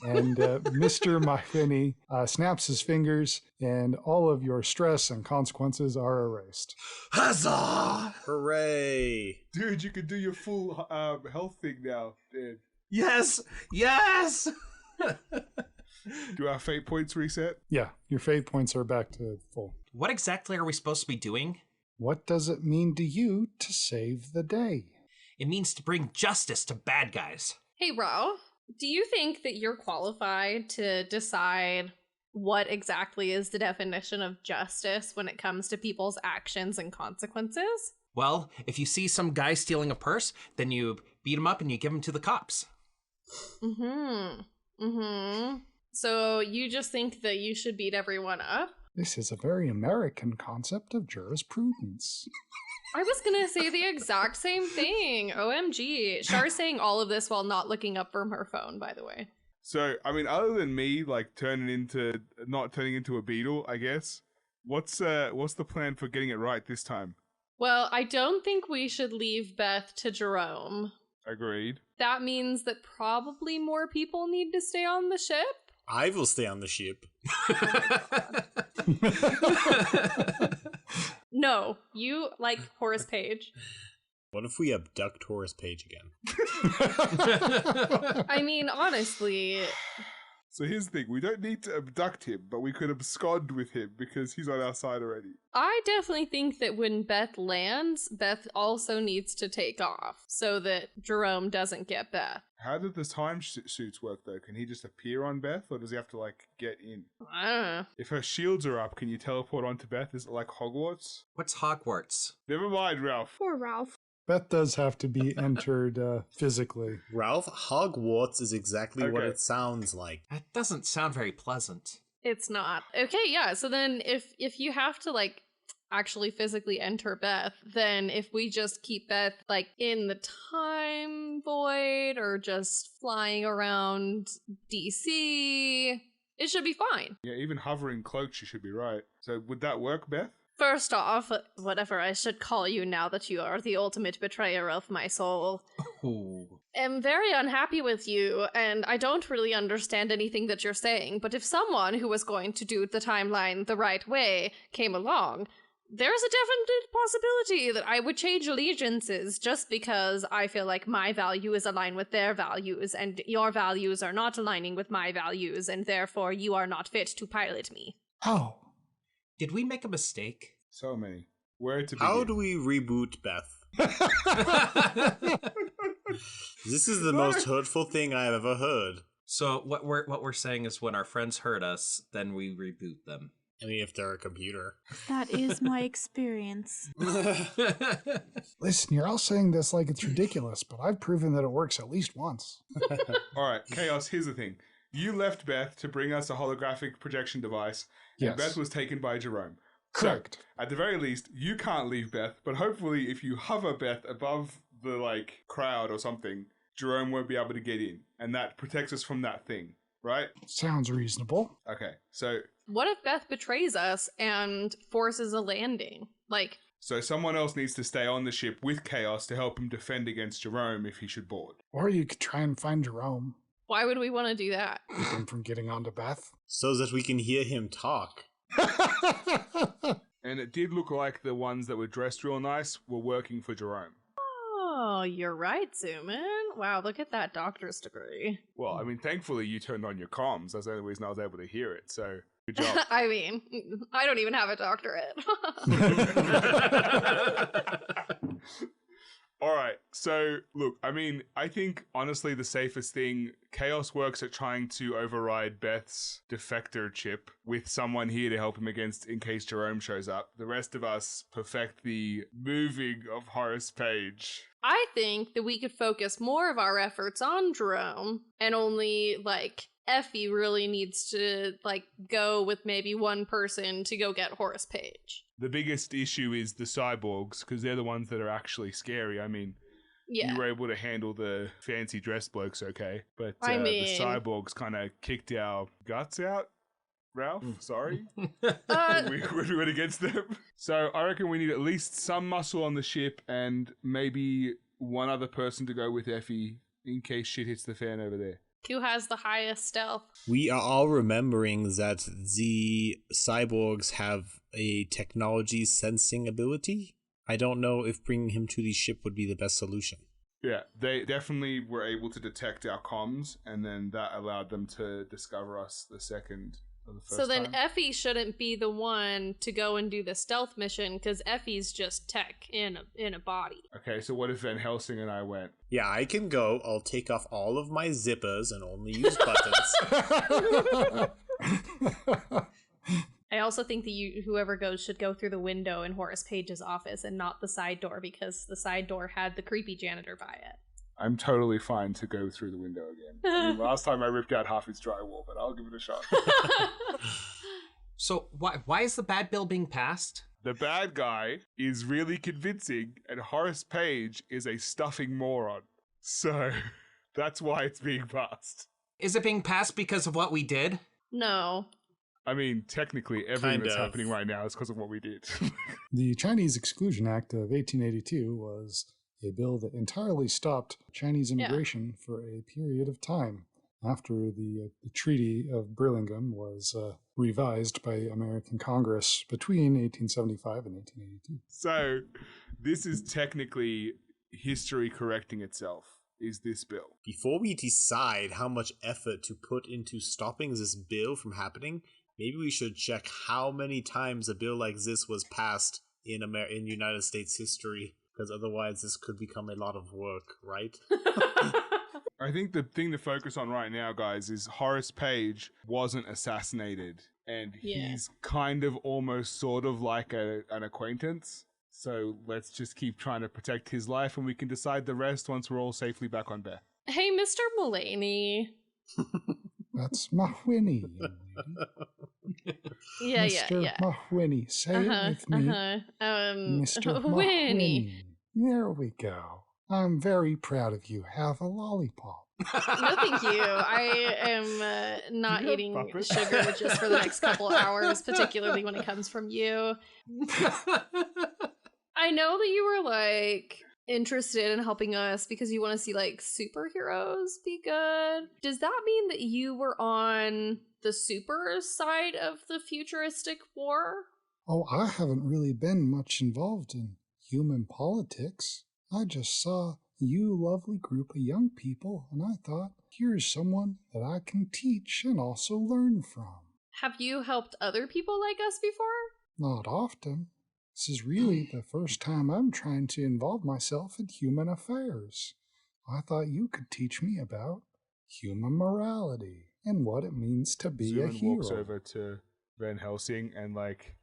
And Mr. Mahwini snaps his fingers, and all of your stress and consequences are erased. Huzzah! Hooray! Dude, you can do your full health thing now, dude. Yes! Yes! Do our fate points reset? Yeah, your fate points are back to full. What exactly are we supposed to be doing? What does it mean to you to save the day? It means to bring justice to bad guys. Hey, Ralph, do you think that you're qualified to decide what exactly is the definition of justice when it comes to people's actions and consequences? Well, if you see some guy stealing a purse, then you beat him up and you give him to the cops. So you just think that you should beat everyone up? This is a very American concept of jurisprudence. I was gonna say the exact same thing. OMG. Char's saying all of this while not looking up from her phone, by the way. So, I mean, other than me, like, not turning into a beetle, I guess, what's the plan for getting it right this time? Well, I don't think we should leave Beth to Jerome. Agreed. That means that probably more people need to stay on the ship. I will stay on the ship. No, you like Horrace Page. What if we abduct Horrace Page again? I mean, honestly. So here's the thing, we don't need to abduct him, but we could abscond with him because he's on our side already. I definitely think that when Beth lands, Beth also needs to take off so that Jerome doesn't get Beth. How did the time suits work, though? Can he just appear on Beth, or does he have to, like, get in? I don't know. If her shields are up, can you teleport onto Beth? Is it like Hogwarts? What's Hogwarts? Never mind, Ralph. Poor Ralph. Beth does have to be entered physically. Ralph, Hogwarts is exactly what Okay. it sounds like. That doesn't sound very pleasant. It's not. Okay, yeah, so then if you have to, like, actually physically enter Beth, then if we just keep Beth, like, in the time void or just flying around DC, it should be fine. Yeah, even hovering cloak, she should be right. So would that work, Beth? First off, whatever I should call you now that you are the ultimate betrayer of my soul. Ooh. I'm very unhappy with you, and I don't really understand anything that you're saying, but if someone who was going to do the timeline the right way came along, there's a definite possibility that I would change allegiances just because I feel like my value is aligned with their values, and your values are not aligning with my values, and therefore you are not fit to pilot me. Oh, Did we make a mistake? So many. Where to begin? How do we reboot Beth? This is the most hurtful thing I have ever heard. So what we're saying is when our friends hurt us, then we reboot them. I mean, if they're a computer. That is my experience. listen, you're all saying this like it's ridiculous, but I've proven that it works at least once. All right, Chaos, here's the thing. You left Beth to bring us a holographic projection device, and Yes. Beth was taken by Jerome. Correct. So, at the very least, you can't leave Beth, but hopefully if you hover Beth above the, crowd or something, Jerome won't be able to get in, and that protects us from that thing, right? Sounds reasonable. Okay, so What if Beth betrays us and forces a landing? someone else needs to stay on the ship with Chaos to help him defend against Jerome if he should board. Or you could try and find Jerome. Why would we want to do that? Keep him from getting onto Beth. So that we can hear him talk. And it did look like the ones that were dressed real nice were working for Jerome. Oh, you're right, Zoomin. Wow, look at that doctor's degree. Well, I mean, thankfully you turned on your comms. That's the only reason I was able to hear it, so good job. I mean, I don't even have a doctorate. All right, so look, I mean, I think honestly the safest thing, Chaos works at trying to override Beth's defector chip with someone here to help him against in case Jerome shows up. The rest of us perfect the moving of Horrace Page. I think that we could focus more of our efforts on Jerome, and only, Effie really needs to, go with maybe one person to go get Horrace Page. The biggest issue is the cyborgs, because they're the ones that are actually scary. I mean, Yeah. you were able to handle the fancy dress blokes okay, but I the mean- cyborgs kind of kicked our guts out. Ralph, sorry. Uh, when we went against them. So I reckon we need at least some muscle on the ship and maybe one other person to go with Effie in case shit hits the fan over there. who has the highest stealth? We are all remembering that the cyborgs have a technology sensing ability. I don't know if bringing him to the ship would be the best solution. Yeah, they definitely were able to detect our comms, and then that allowed them to discover us the second or the first So then time. Effie shouldn't be the one to go and do the stealth mission, because Effie's just tech in a body. Okay, so what if Van Helsing and I went? Yeah, I can go. I'll take off all of my zippers and only use buttons. I also think that whoever goes should go through the window in Horrace Page's office and not the side door, because the side door had the creepy janitor by it. I'm totally fine to go through the window again. I mean, last time I ripped out half its drywall, but I'll give it a shot. So why is the bad bill being passed? The bad guy is really convincing, and Horrace Page is a stuffing moron. So that's why it's being passed. Is it being passed because of what we did? No. I mean, technically, everything Kind that's of. happening right now is because of what we did. The Chinese Exclusion Act of 1882 was a bill that entirely stopped Chinese immigration for a period of time after the Treaty of Burlingame was revised by American Congress between 1875 and 1882. So this is technically history correcting itself, is this bill. Before we decide how much effort to put into stopping this bill from happening, maybe we should check how many times a bill like this was passed in United States history, because otherwise this could become a lot of work, right? I think the thing to focus on right now, guys, is Horrace Page wasn't assassinated, and Yeah. he's kind of almost sort of like an acquaintance. So let's just keep trying to protect his life, and we can decide the rest once we're all safely back on Beth. Hey, Mr. Mulaney. That's Mahwini. Yeah, Mr. yeah. Mahwini. Say it with me. Mr. Winnie. Mahwini. There we go. I'm very proud of you. Have a lollipop. No, thank you. I am not You have eating puppets? sugar just for the next couple hours, particularly when it comes from you. I know that you were like interested in helping us because you want to see like superheroes be good. Does that mean that you were on the super side of the futuristic war? Oh, I haven't really been much involved in human politics. I just saw you lovely group of young people, and I thought, here's someone that I can teach and also learn from. Have you helped other people like us before? Not often. This is really the first time I'm trying to involve myself in human affairs. I thought you could teach me about human morality and what it means to be a Zuman hero. walks over to Van Helsing and like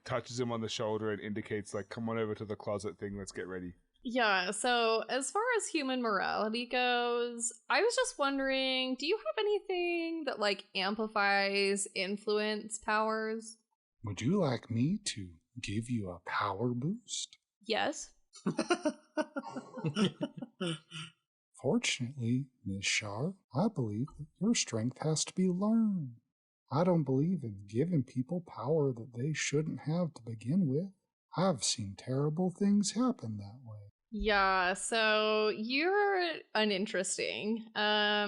touches him on the shoulder and indicates like, come on over to the closet thing, let's get ready. Yeah, so as far as human morality goes, I was just wondering, do you have anything that like amplifies influence powers? Would you like me to give you a power boost? Yes. Fortunately, Miss Shar, I believe that your strength has to be learned. I don't believe in giving people power that they shouldn't have to begin with. I've seen terrible things happen that way. Yeah, so you're uninteresting. I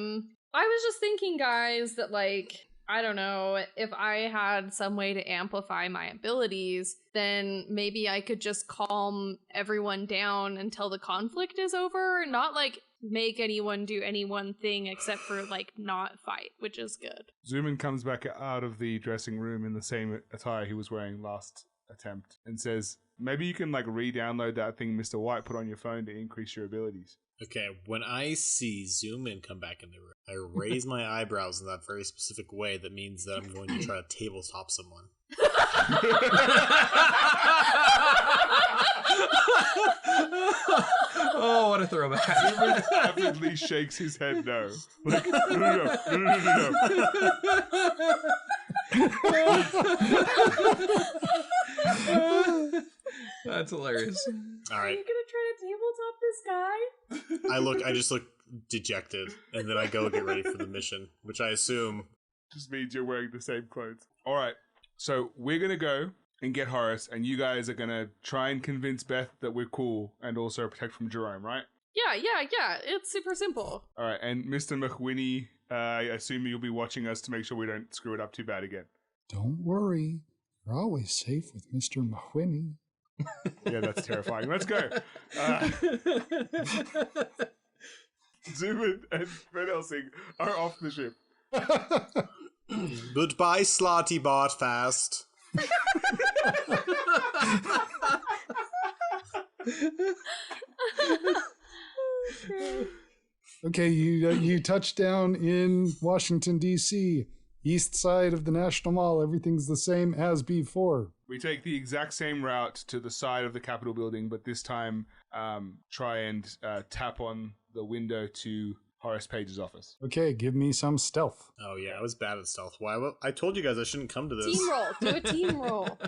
was just thinking, guys, that like, I don't know, if I had some way to amplify my abilities, then maybe I could just calm everyone down until the conflict is over, not like make anyone do any one thing except for like not fight, which is good. Zuman comes back out of the dressing room in the same attire he was wearing last attempt and says, maybe you can like re-download that thing Mr. White put on your phone to increase your abilities. Okay, when I see Zoom in come back in the room, I raise my eyebrows in that very specific way that means that I'm going to try to tabletop someone. Oh, what a throwback. Zuman avidly shakes his head no. Like, no. That's hilarious. All Are right, you gonna try to tabletop this guy? I just look dejected, and then I go get ready for the mission, which I assume. Just means you're wearing the same clothes. All right, so we're going to go and get Horrace, and you guys are going to try and convince Beth that we're cool and also protect from Jerome, right? Yeah. It's super simple. All right, and Mr. McWhinney, I assume you'll be watching us to make sure we don't screw it up too bad again. Don't worry. You're always safe with Mr. Mahwini. Yeah, that's terrifying. Let's go. Zuman and Van Helsing are off the ship. Goodbye, Slotty Bot Fast. Okay, you touch down in Washington, D.C., east side of the National Mall. Everything's the same as before. We take the exact same route to the side of the Capitol building, but this time try and tap on the window to Horrace Page's office. Okay, give me some stealth. Oh yeah, I was bad at stealth. Why? I told you guys I shouldn't come to this. Team roll. Do a team roll.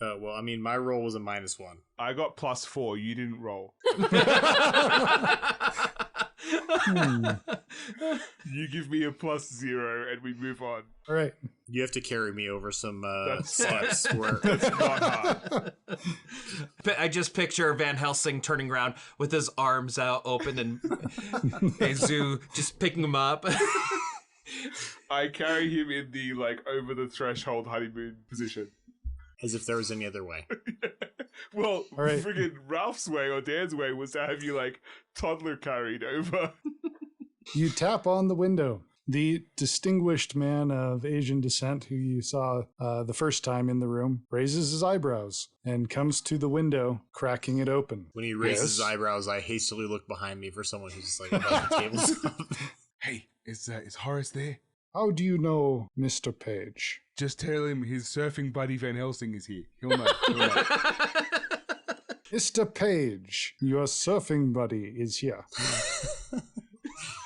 Well, I mean, my roll was a -1. I got +4. You didn't roll. You give me a +0 and we move on. All right. You have to carry me over some That's steps where That's not hard. I just picture Van Helsing turning around with his arms out open and Zoo just picking him up. I carry him in the like over the threshold honeymoon position. as if there was any other way. Well, All right. friggin' Ralph's way or Dan's way was to have you like toddler carried over. You tap on the window. The distinguished man of Asian descent who you saw the first time in the room raises his eyebrows and comes to the window, cracking it open. When he raises his Yes? eyebrows, I hastily look behind me for someone who's just like above the table. Hey, is Horace there? How do you know Mr. Page? Just tell him his surfing buddy Van Helsing is here. He'll know. He'll know. Mr. Page, your surfing buddy is here.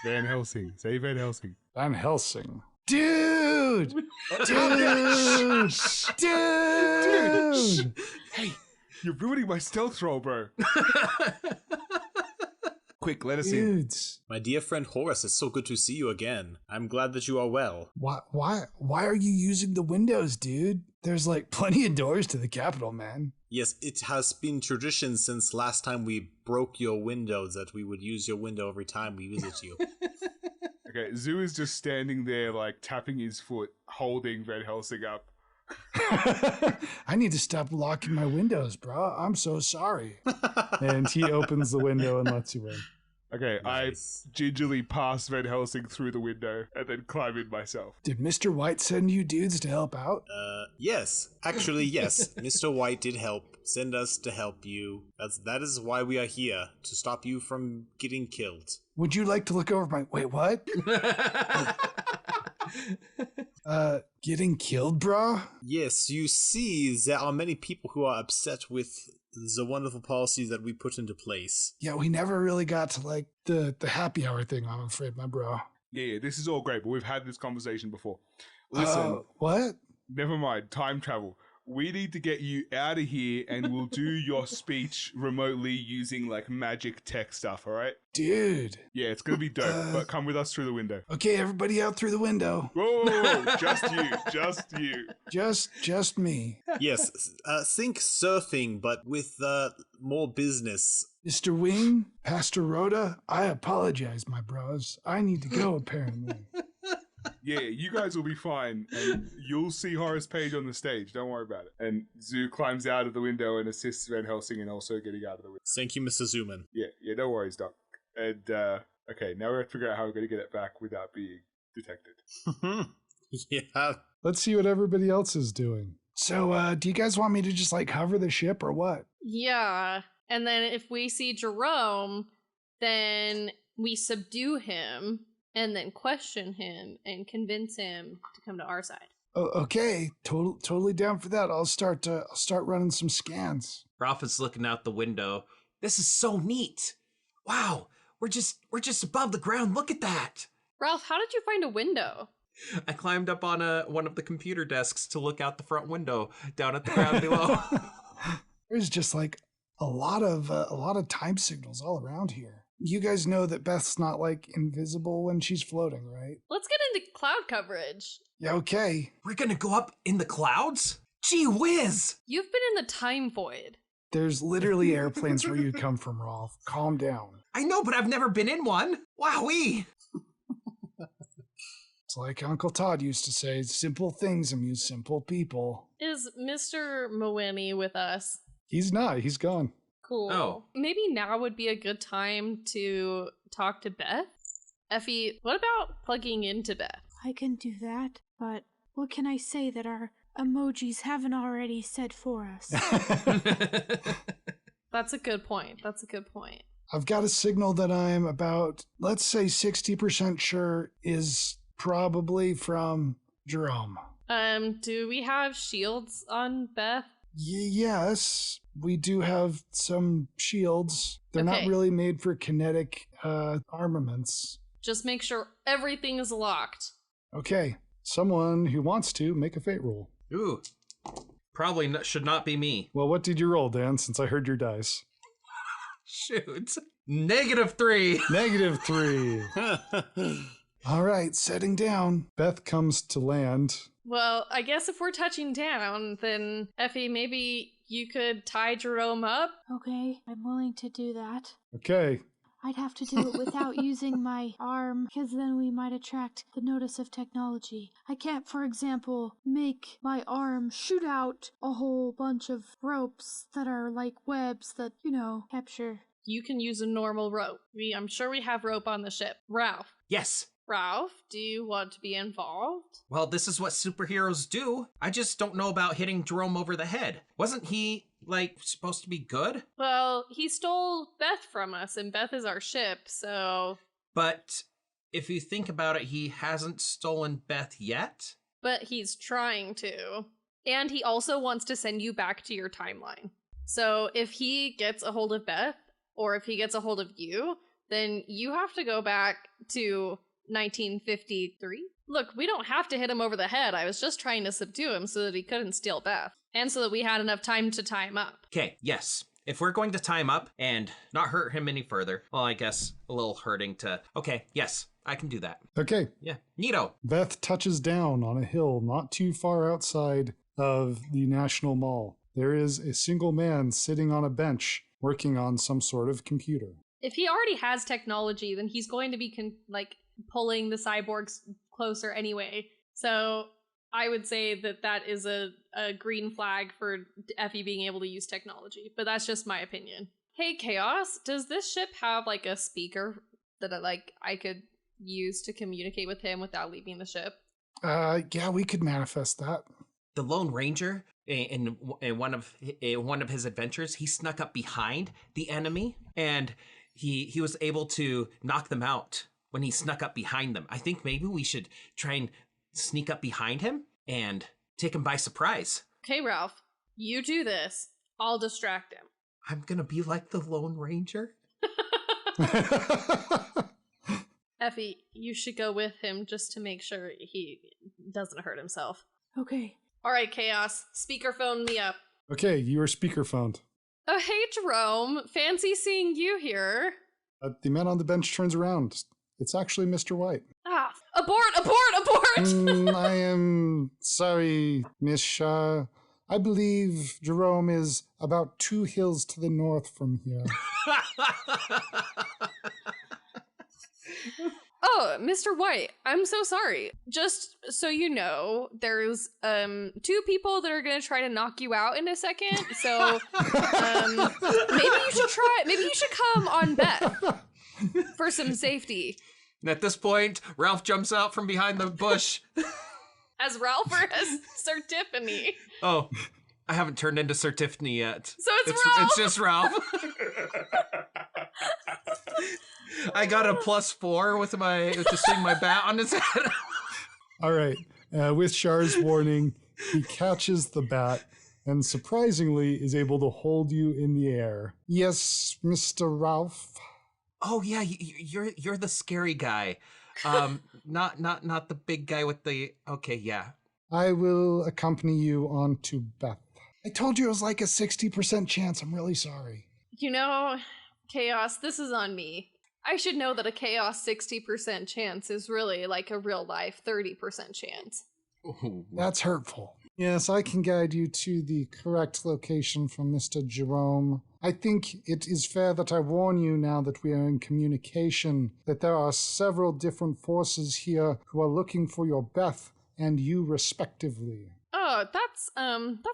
Van Helsing. Say Van Helsing. Van Helsing. Dude! Dude! Dude! Hey, you're ruining my stealth roll, bro. Quick, let us in. Dudes, My dear friend Horrace, it's so good to see you again. I'm glad that you are well. why are you using the windows, dude? There's like plenty of doors to the Capitol, man. Yes, it has been tradition since last time we broke your windows that we would use your window every time we visit you. Okay, Zoo is just standing there, like, tapping his foot, holding Van Helsing up. I need to stop locking my windows, bro. I'm so sorry. And he opens the window and lets you in. Okay, Nice. I gingerly pass Van Helsing through the window and then climb in myself. Did Mr. White send you dudes to help out? Yes. Actually, yes. Mr. White did send us to help you. That is why we are here, to stop you from getting killed. Would you like to look over my... Wait, what? Getting killed, brah? Yes, you see, there are many people who are upset with the wonderful policies that we put into place. Yeah, we never really got to, like, the happy hour thing, I'm afraid, my bro. Yeah, this is all great, but we've had this conversation before. Listen, What? never mind, time travel. We need to get you out of here and we'll do your speech remotely using, like, magic tech stuff, alright? Dude. Yeah, it's gonna be dope, but come with us through the window. Okay, everybody out through the window. Whoa, just you. Just me. Yes, think surfing, but with more business. Mr. Wing, Pastor Rhoda, I apologize, my bros. I need to go, apparently. Yeah, you guys will be fine, and you'll see Horrace Page on the stage. Don't worry about it. And Zoo climbs out of the window and assists Van Helsing in also getting out of the window. Thank you, Mr. Zuman. Yeah, no worries, Doc. And, okay, now we have to figure out how we're going to get it back without being detected. Yeah. Let's see what everybody else is doing. So, do you guys want me to just, like, hover the ship or what? Yeah. And then if we see Jerome, then we subdue him and then question him and convince him to come to our side. Oh, okay, totally down for that. I'll start running some scans. Ralph is looking out the window. This is so neat. Wow, we're just above the ground. Look at that. Ralph, how did you find a window? I climbed up on one of the computer desks to look out the front window down at the ground below. There's just like a lot of time signals all around here. You guys know that Beth's not like invisible when she's floating, right? Let's get into cloud coverage. Yeah, okay. We're gonna go up in the clouds? Gee whiz! You've been in the time void. There's literally airplanes where you come from, Rolf. Calm down. I know, but I've never been in one. Wowee! It's like Uncle Todd used to say, simple things amuse simple people. Is Mr. Moemi with us? He's not. He's gone. Cool. Oh. Maybe now would be a good time to talk to Beth. Effie, what about plugging into Beth? I can do that, but what can I say that our emojis haven't already said for us? That's a good point. I've got a signal that I'm about, let's say 60% sure is probably from Jerome. Do we have shields on Beth? Yes, we do have some shields. They're not Okay. really made for kinetic armaments. Just make sure everything is locked. Okay. Someone who wants to make a fate roll. Ooh, probably should not be me. Well, what did you roll, Dan, since I heard your dice? Shoot. -3. -3. All right, setting down. Beth comes to land. Well, I guess if we're touching down, then Effie, maybe you could tie Jerome up? Okay, I'm willing to do that. Okay. I'd have to do it without using my arm, because then we might attract the notice of technology. I can't, for example, make my arm shoot out a whole bunch of ropes that are like webs that, capture. You can use a normal rope. I'm sure we have rope on the ship. Yes. Ralph, do you want to be involved? Well, this is what superheroes do. I just don't know about hitting Jerome over the head. Wasn't he, supposed to be good? Well, he stole Beth from us, and Beth is our ship, so... But if you think about it, he hasn't stolen Beth yet? But he's trying to. And he also wants to send you back to your timeline. So if he gets a hold of Beth, or if he gets a hold of you, then you have to go back to 1953? Look, we don't have to hit him over the head. I was just trying to subdue him so that he couldn't steal Beth. And so that we had enough time to tie him up. Okay, yes. if we're going to tie him up and not hurt him any further, well, I guess a little hurting to... Okay, yes, I can do that. Okay. Yeah, neato. Beth touches down on a hill not too far outside of the National Mall. There is a single man sitting on a bench working on some sort of computer. If he already has technology, then he's going to be pulling the cyborgs closer anyway. So I would say that is a green flag for Effie being able to use technology, but that's just my opinion. Hey, Chaos, does this ship have like a speaker that I could use to communicate with him without leaving the ship? Yeah, we could manifest that. The Lone Ranger, in one of his adventures, he snuck up behind the enemy, and he was able to knock them out when he snuck up behind them. I think maybe we should try and sneak up behind him and take him by surprise. Okay, Ralph, you do this. I'll distract him. I'm gonna be like the Lone Ranger? Effie, you should go with him just to make sure he doesn't hurt himself. Okay. All right, Chaos, speakerphone me up. Okay, you are speakerphoned. Oh, hey, Jerome. Fancy seeing you here. The man on the bench turns around. It's actually Mr. White. Ah, abort! I am sorry, Miss Shaw. I believe Jerome is about 2 hills to the north from here. Oh, Mr. White, I'm so sorry. Just so you know, there's 2 people that are gonna try to knock you out in a second. So maybe you should come on Beth for some safety. And at this point, Ralph jumps out from behind the bush. As Ralph or as Sir Tiffany? Oh, I haven't turned into Sir Tiffany yet. So it's Ralph. It's just Ralph. I got a +4 with to swing my bat on his head. All right. With Char's warning, he catches the bat and surprisingly is able to hold you in the air. Yes, Mr. Ralph. Oh yeah, you're the scary guy. Not the big guy with the... Okay, yeah. I will accompany you on to Beth. I told you it was like a 60% chance. I'm really sorry. You know, Chaos, this is on me. I should know that a Chaos 60% chance is really like a real life 30% chance. Ooh. That's hurtful. Yes, I can guide you to the correct location from Mr. Jerome. I think it is fair that I warn you now that we are in communication that there are several different forces here who are looking for your Beth and you respectively. Oh, that's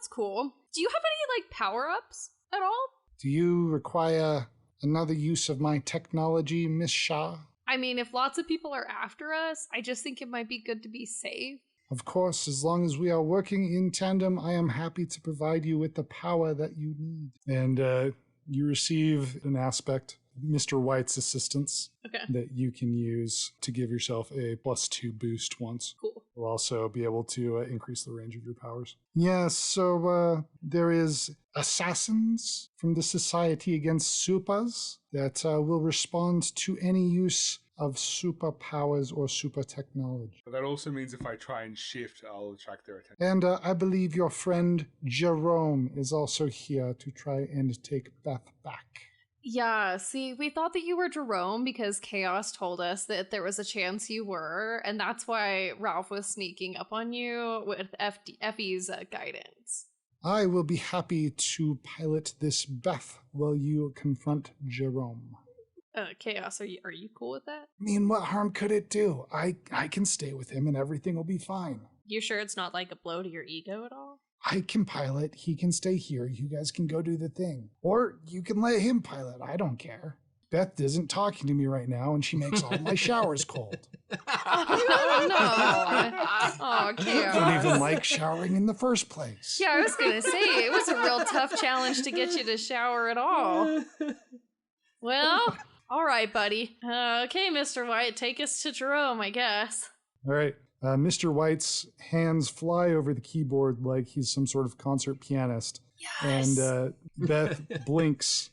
cool. Do you have any power-ups at all? Do you require another use of my technology, Miss Shah? I mean, if lots of people are after us, I just think it might be good to be safe. Of course, as long as we are working in tandem, I am happy to provide you with the power that you need. And you receive an aspect, Mr. White's assistance, that you can use to give yourself a +2 boost once. Cool. You'll also be able to increase the range of your powers. Yes, so there is assassins from the Society Against Supas that will respond to any use of superpowers or super technology. But that also means if I try and shift, I'll attract their attention. And I believe your friend Jerome is also here to try and take Beth back. Yeah, see, we thought that you were Jerome because Chaos told us that there was a chance you were, and that's why Ralph was sneaking up on you with Effie's guidance. I will be happy to pilot this Beth while you confront Jerome. Chaos, are you cool with that? I mean, what harm could it do? I can stay with him and everything will be fine. You sure it's not like a blow to your ego at all? I can pilot, he can stay here, you guys can go do the thing. Or you can let him pilot, I don't care. Beth isn't talking to me right now and she makes all my showers cold. Oh, no. Oh, Chaos. I don't even like showering in the first place. Yeah, I was gonna say, it was a real tough challenge to get you to shower at all. Well, all right, buddy. Okay, Mr. White, take us to Jerome, I guess. All right. Mr. White's hands fly over the keyboard like he's some sort of concert pianist. Yes. And Beth blinks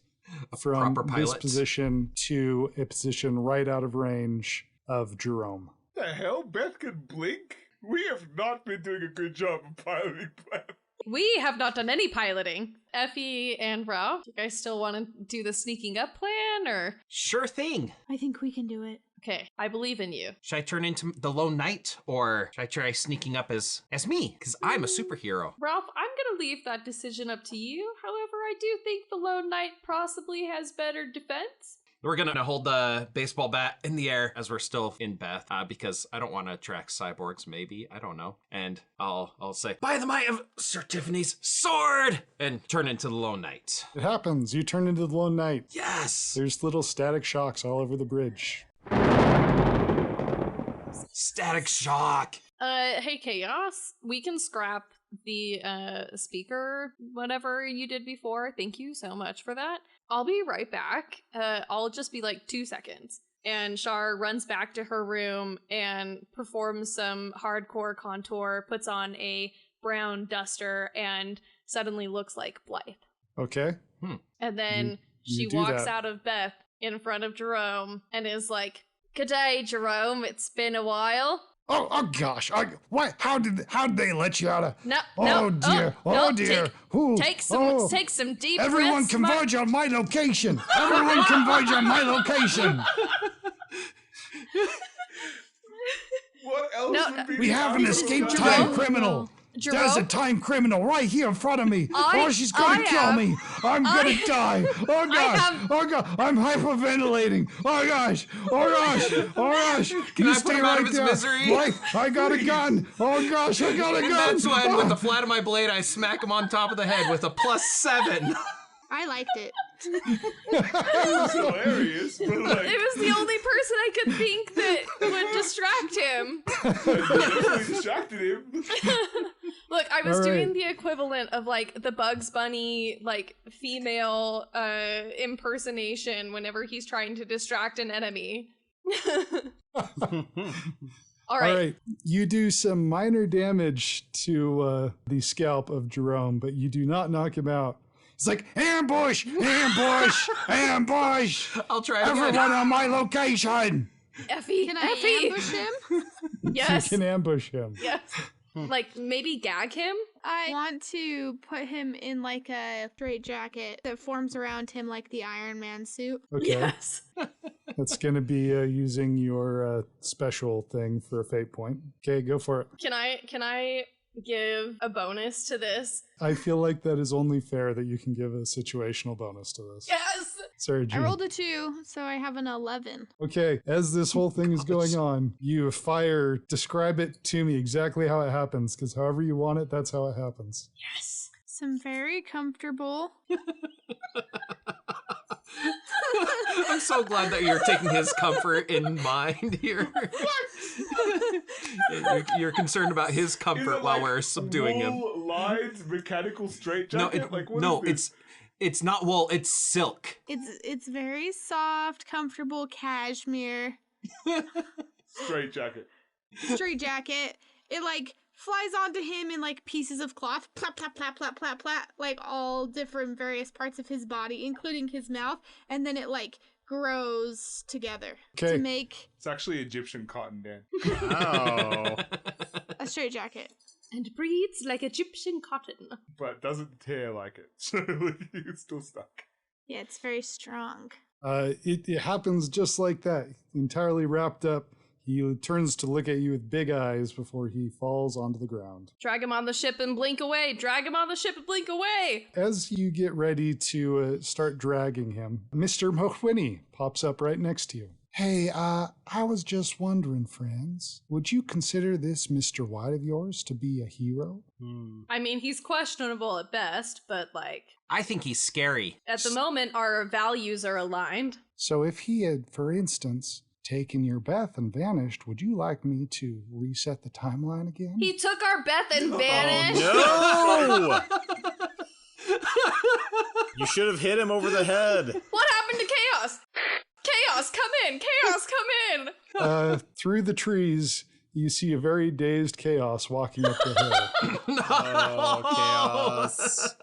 from this position to a position right out of range of Jerome. The hell? Beth can blink? We have not been doing a good job of piloting Beth. we have not done any piloting. Effie and Ralph, do you guys still want to do the sneaking up plan, or? Sure thing. I think we can do it. Okay, I believe in you. Should I turn into the Lone Knight, or should I try sneaking up as me? Because I'm a superhero. Ralph, I'm gonna leave that decision up to you. However, I do think the Lone Knight possibly has better defense. We're gonna hold the baseball bat in the air as we're still in Beth, because I don't want to attract cyborgs. Maybe, I don't know. And I'll say, "By the might of Sir Tiffany's sword," and turn into the Lone Knight. It happens. You turn into the Lone Knight. Yes. There's little static shocks all over the bridge. Static shock. Hey Chaos, we can scrap the speaker whatever you did before. Thank you so much for that. I'll be right back. I'll just be like 2 seconds. And Shar runs back to her room and performs some hardcore contour, puts on a brown duster, and suddenly looks like Blythe. Okay. And then You she do walks that. out of Beth in front of Jerome and is like, "G'day, Jerome. It's been a while." Oh gosh! What? How did they let you out of? No, Oh no, dear! no, Dear! Take some deep Everyone breaths. converge on my location! Everyone converge on my location! What else No, would be We the have an outcome? escaped Jerome? time criminal. Jerome? There's a time criminal right here in front of me. She's gonna kill me. I'm gonna die. Oh gosh. Oh god. I'm hyperventilating. Oh gosh. Oh gosh. Oh gosh. Can You I put stay him out right of his there. misery? Like, I got a gun. Oh gosh. I got a And gun. that's when, with Oh. the flat of my blade, I smack him on top of the head with a +7. I liked it. It's hilarious, but like, It was the only person I could think that would distract him. definitely distracted him. Look, I was All doing right. the equivalent of like the Bugs Bunny like female impersonation whenever he's trying to distract an enemy. All right. You do some minor damage to the scalp of Jerome, but you do not knock him out. It's like ambush, ambush, ambush. I'll try it again. Everyone on my location. Effie, Can I Effie. ambush him? Yes. You can ambush him. Yes. Like maybe gag him. I want to put him in like a straight jacket that forms around him like the Iron Man suit. Okay. Yes. That's going to be using your special thing for a fate point. Okay, go for it. Can I give a bonus to this? I feel like that is only fair that you can give a situational bonus to this. Yes. Sorry, I Gene. rolled a 2, so I have an 11. Okay, as this whole thing is going on, you fire, describe it to me exactly how it happens, because however you want it, that's how it happens. Yes. Some very comfortable. I'm so glad that you're taking his comfort in mind here. You're concerned about his Is comfort it while like we're subduing him. wool-lined mechanical straitjacket? It's not wool, it's silk. It's very soft, comfortable cashmere Straitjacket. straight jacket. It like flies onto him in like pieces of cloth, plap plap plap plap plap plap, like all different various parts of his body, including his mouth, and then it like grows together Okay. to make It's actually Egyptian cotton, Dan. Oh. a straight jacket. And breathes like Egyptian cotton. But doesn't tear like it. So it's still stuck. Yeah, it's very strong. It happens just like that, entirely wrapped up. He turns to look at you with big eyes before he falls onto the ground. Drag him on the ship and blink away. Drag him on the ship and blink away. As you get ready to start dragging him, Mr. Mohwini pops up right next to you. Hey, I was just wondering, friends, would you consider this Mr. White of yours to be a hero? I mean, he's questionable at best, but like I think he's scary. at the moment, our values are aligned. So if he had, for instance, taken your Beth and vanished, would you like me to reset the timeline again? He took our Beth and vanished. No! You should have hit him over the head. What happened to Chaos? Chaos, come in! Chaos, come in! Through the trees, you see a very dazed Chaos walking up the hill. Oh, chaos.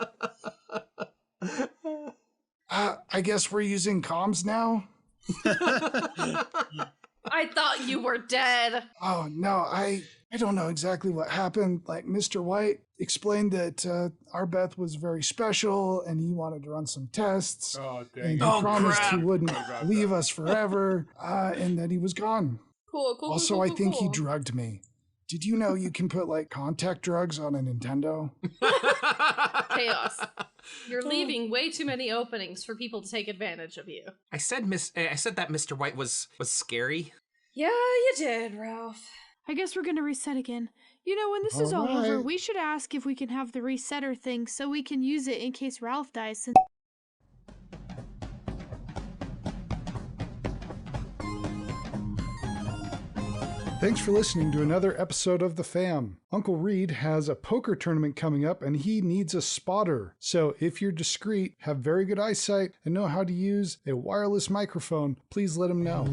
I guess we're using comms now? I thought you were dead. Oh, no, I I don't know exactly what happened. Like, Mr. White explained that our Beth was very special and he wanted to run some tests. Oh, dang. And he Oh, promised he crap. wouldn't about leave that. us forever and that he was gone. Cool. Also, I think he drugged me. Did you know you can put like contact drugs on a Nintendo? Chaos. You're leaving way too many openings for people to take advantage of you. I said that Mr. White was scary. Yeah, you did, Ralph. I guess we're gonna reset again. You know, when this is all over, we should ask if we can have the resetter thing so we can use it in case Ralph dies. Since Thanks for listening to another episode of The Fam. Uncle Reed has a poker tournament coming up and he needs a spotter. So if you're discreet, have very good eyesight, and know how to use a wireless microphone, please let him know.